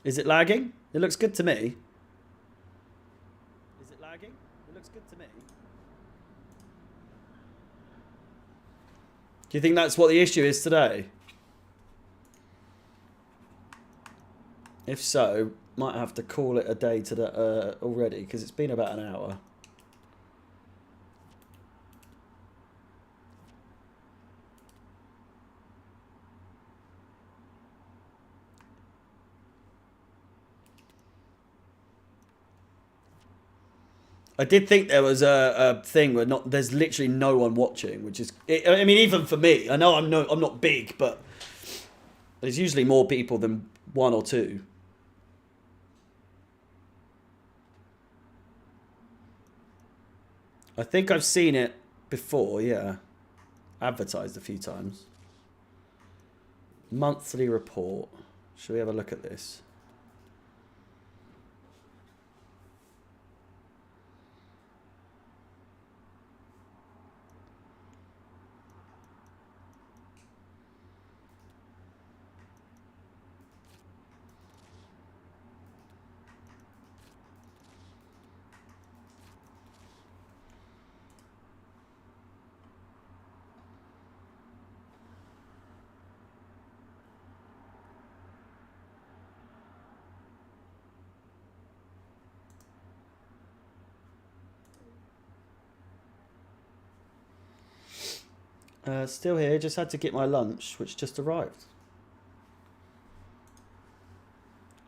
Is it lagging? It looks good to me. Is it lagging? It looks good to me. Do you think that's what the issue is today? If so, might have to call it a day today already, because it's been about an hour. I did think there was a thing where there's literally no one watching, which is, I mean, even for me, I know I'm not big, but there's usually more people than one or two. I think I've seen it before, yeah. Advertised a few times. Monthly report. Shall we have a look at this? Still here, just had to get my lunch, which just arrived.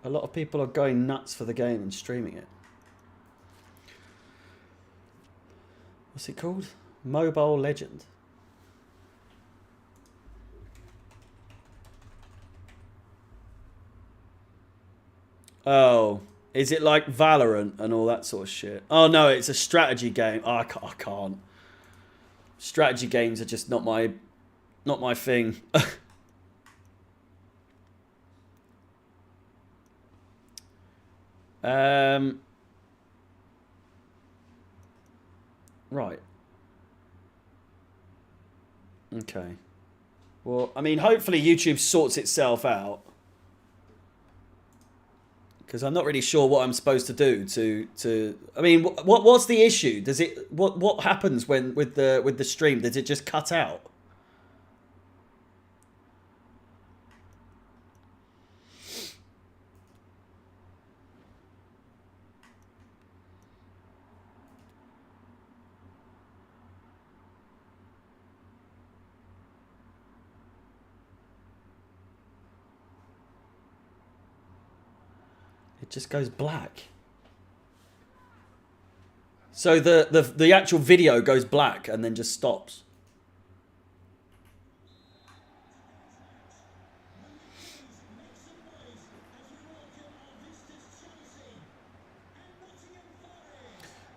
A lot of people are going nuts for the game and streaming it. What's it called? Mobile Legend. Oh, is it like Valorant and all that sort of shit? Oh no, it's a strategy game. Oh, I can't. Strategy games are just not my thing. Right. Okay. Well, I mean, hopefully YouTube sorts itself out. Because I'm not really sure what I'm supposed to do to. I mean, what's the issue? Does it what happens when with the stream? Does it just cut out? It just goes black. So the actual video goes black and then just stops.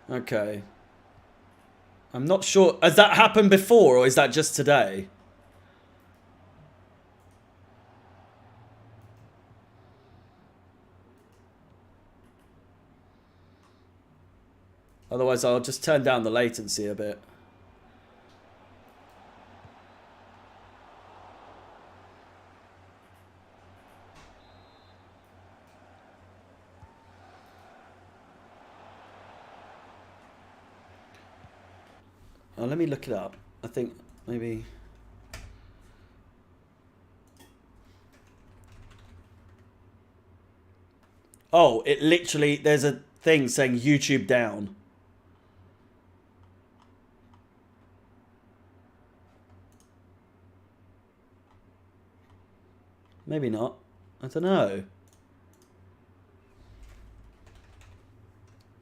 Okay. I'm not sure. Has that happened before or is that just today? Otherwise, I'll just turn down the latency a bit. Oh, let me look it up. I think maybe... Oh, it literally... There's a thing saying YouTube down. Maybe not. I don't know.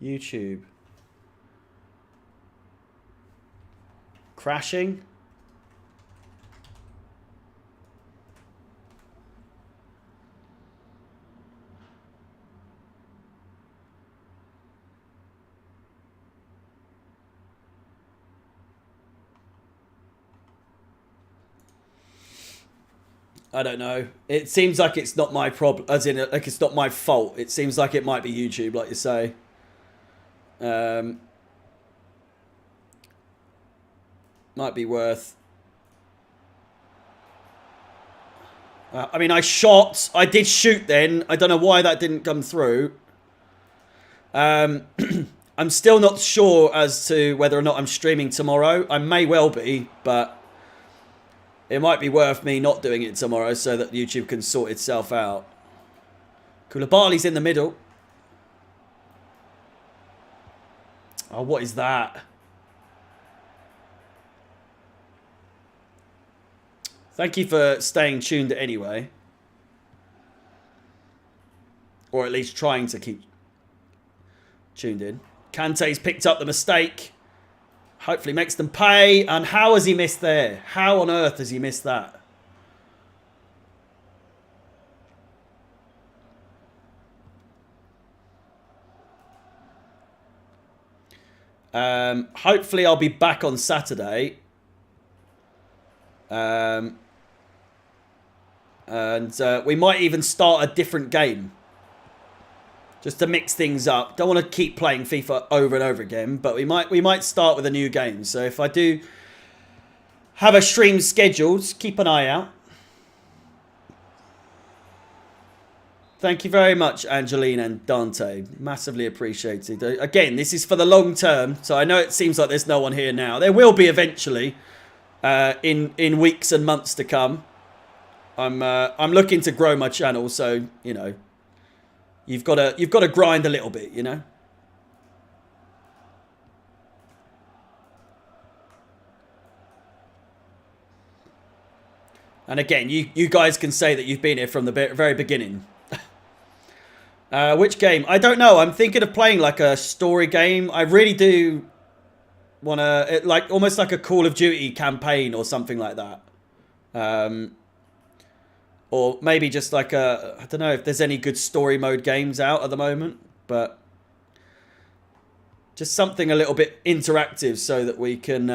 YouTube. Crashing? I don't know. It seems like it's not my problem, as in, like, it's not my fault. It seems like it might be YouTube, like you say. Might be worth... I mean, I did shoot then. I don't know why that didn't come through. I'm still not sure as to whether or not I'm streaming tomorrow. I may well be, but... It might be worth me not doing it tomorrow so that YouTube can sort itself out. Koulibaly's in the middle. Oh, what is that? Thank you for staying tuned anyway. Or at least trying to keep tuned in. Kante's picked up the mistake. Hopefully makes them pay. And how has he missed there? How on earth has he missed that? Hopefully I'll be back on Saturday. And we might even start a different game. Just to mix things up. Don't want to keep playing FIFA over and over again, but we might start with a new game. So if I do have a stream scheduled, keep an eye out. Thank you very much, Angeline and Dante. Massively appreciated. Again, this is for the long term, so I know it seems like there's no one here now. There will be eventually, in weeks and months to come. I'm looking to grow my channel, so you know. You've got to grind a little bit, you know. And again, you guys can say that you've been here from the very beginning. Which game? I don't know. I'm thinking of playing like a story game. I really do want to, like almost like a Call of Duty campaign or something like that. Or maybe just like I don't know if there's any good story mode games out at the moment, but just something a little bit interactive so that we can...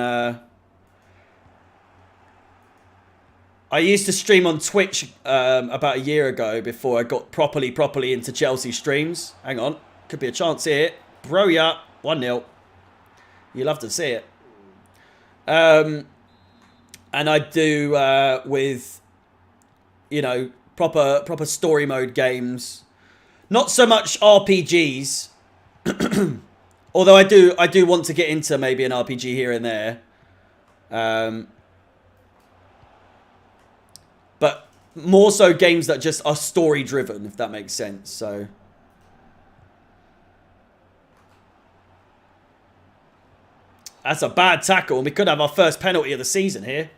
I used to stream on Twitch about a year ago before I got properly into Chelsea streams. Hang on. Could be a chance here. Bro, yeah. 1-0. You love to see it. And I do with, you know, proper story mode games. Not so much RPGs. Although I do want to get into maybe an RPG here and there. But more so games that just are story driven, if that makes sense. So that's a bad tackle, and we could have our first penalty of the season here.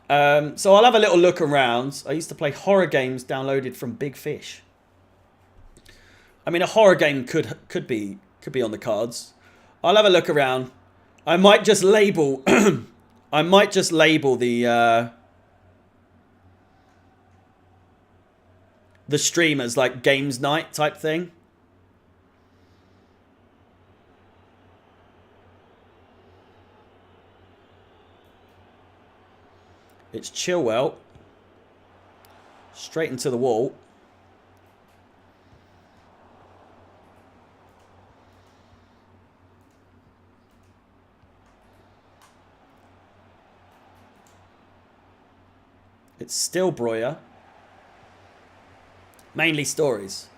So I'll have a little look around. I used to play horror games downloaded from Big Fish. I mean, a horror game could be on the cards. I'll have a look around. I might just label the stream as like games night type thing. It's Chilwell. Straight into the wall. It's still Breuer. Mainly stories.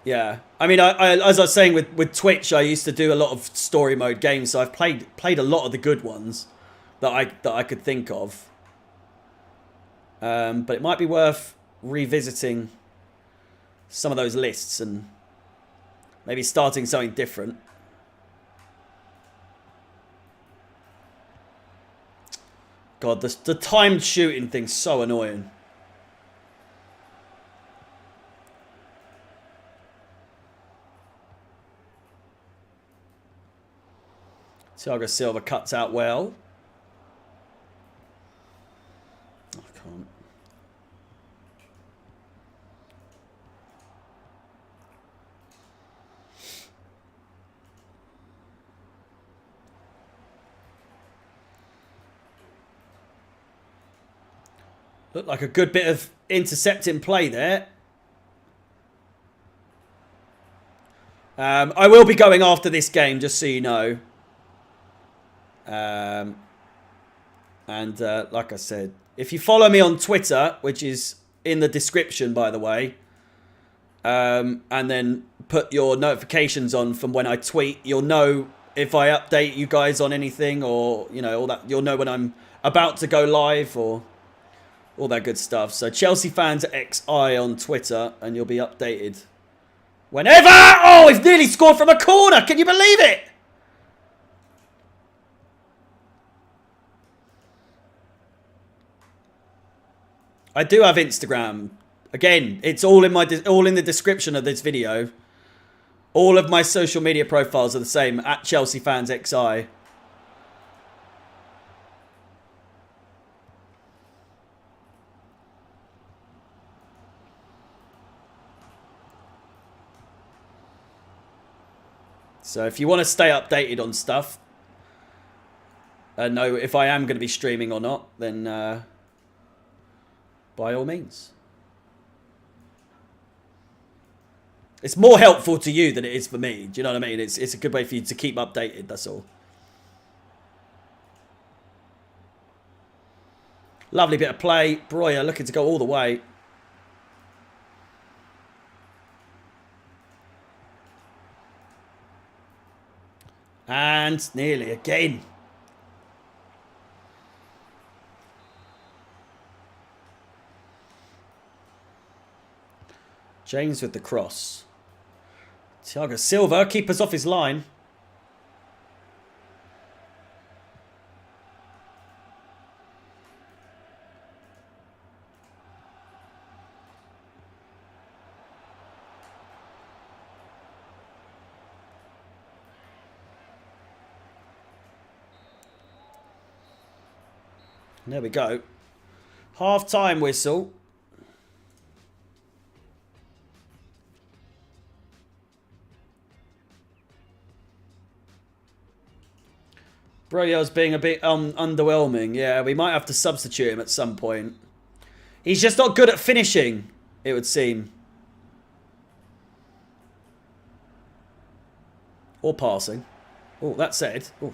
Yeah. I mean, I as I was saying with Twitch, I used to do a lot of story mode games, so I've played a lot of the good ones that I could think of. But it might be worth revisiting some of those lists and maybe starting something different. God, the timed shooting thing's so annoying. Thiago Silva cuts out well. Oh, I can't. Looked like a good bit of intercepting play there. I will be going after this game, just so you know. And like I said, if you follow me on Twitter, which is in the description, by the way, and then put your notifications on from when I tweet, you'll know if I update you guys on anything, or, you know, all that. You'll know when I'm about to go live, or all that good stuff. So ChelseaFansXI on Twitter, and you'll be updated whenever. Oh, he's nearly scored from a corner. Can you believe it? I do have Instagram. Again, it's all in the description of this video. All of my social media profiles are the same, at ChelseaFansXI. So if you want to stay updated on stuff and know if I am going to be streaming or not, then by all means. It's more helpful to you than it is for me. Do you know what I mean? It's a good way for you to keep updated, that's all. Lovely bit of play. Breuer looking to go all the way. And nearly again. James with the cross. Thiago Silva, keepers off his line. There we go. Half-time whistle. Broyo's being a bit underwhelming. Yeah, we might have to substitute him at some point. He's just not good at finishing, it would seem. Or passing. Oh, that said. Ooh.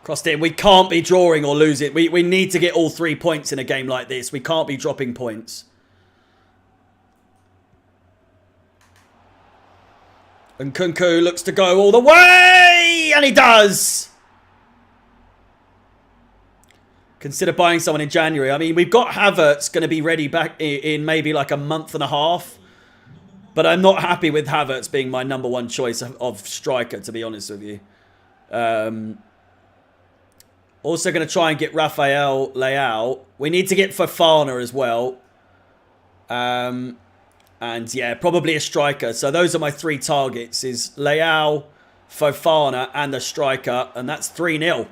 Crossed in. We can't be drawing or losing. We need to get all 3 points in a game like this. We can't be dropping points. And Kunku looks to go all the way! And he does! Consider buying someone in January. I mean, we've got Havertz going to be ready back in maybe like a month and a half. But I'm not happy with Havertz being my #1 choice of striker, to be honest with you. Also going to try and get Rafael Leao. We need to get Fofana as well. And yeah, probably a striker. So those are my 3 targets. Is Leao, Fofana and a striker. And that's 3-0.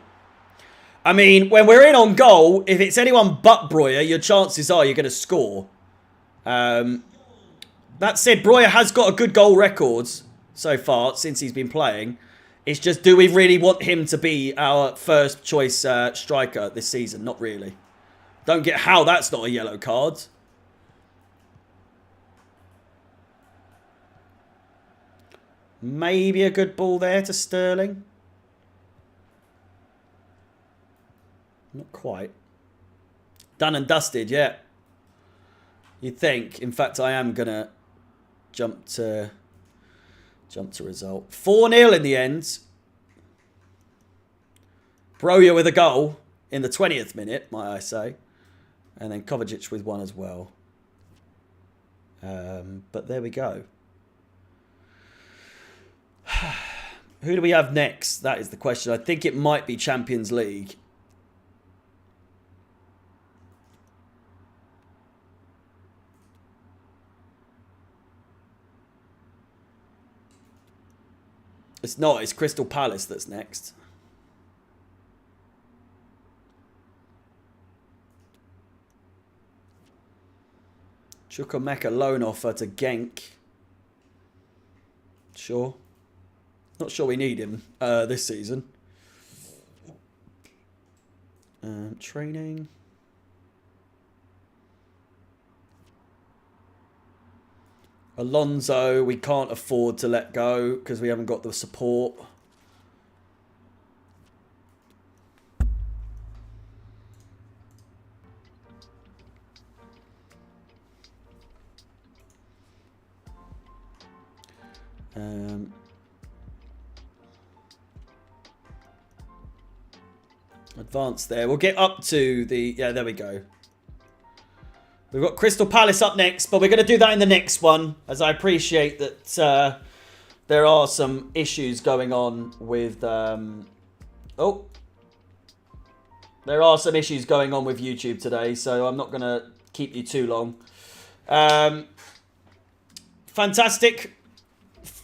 I mean, when we're in on goal, if it's anyone but Breuer, your chances are you're going to score. That said, Breuer has got a good goal record so far since he's been playing. It's just, do we really want him to be our first choice striker this season? Not really. Don't get how that's not a yellow card. Maybe a good ball there to Sterling. Not quite. Done and dusted, yeah. You'd think. In fact, I am going to jump to result. 4-0 in the end. Broja with a goal in the 20th minute, might I say. And then Kovacic with one as well. But there we go. Who do we have next? That is the question. I think it might be Champions League. It's not. It's Crystal Palace that's next. Chukwuemeka loan offer to Genk. Sure. Not sure we need him this season. Training. Alonso, we can't afford to let go because we haven't got the support. Advance there. We'll get up to the... Yeah, there we go. We've got Crystal Palace up next, but we're going to do that in the next one, as I appreciate that there are some issues going on with... there are some issues going on with YouTube today, so I'm not going to keep you too long. Fantastic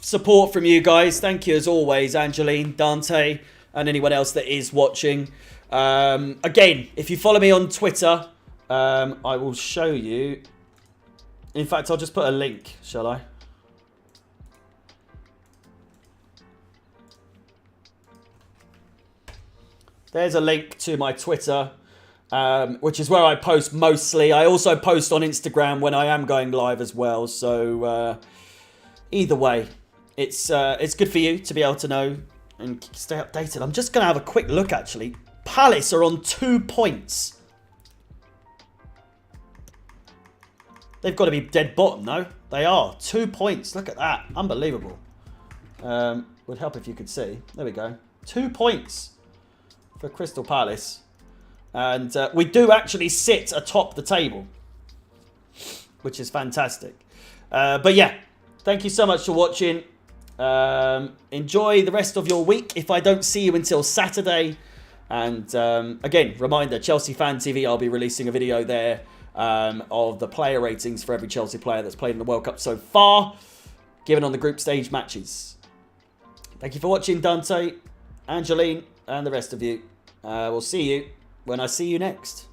support from you guys. Thank you as always, Angeline, Dante, and anyone else that is watching. Again, if you follow me on Twitter... I will show you. In fact, I'll just put a link, shall I? There's a link to my Twitter, which is where I post mostly. I also post on Instagram when I am going live as well. So either way, it's good for you to be able to know and stay updated. I'm just going to have a quick look, actually. Palace are on 2 points. They've got to be dead bottom, no? They are. 2 points. Look at that. Unbelievable. Would help if you could see. There we go. 2 points for Crystal Palace. And we do actually sit atop the table, which is fantastic. But yeah, thank you so much for watching. Enjoy the rest of your week if I don't see you until Saturday. And again, reminder, Chelsea Fan TV, I'll be releasing a video there of the player ratings for every Chelsea player that's played in the World Cup so far, given on the group stage matches. Thank you for watching, Dante, Angeline, and the rest of you. We'll see you when I see you next.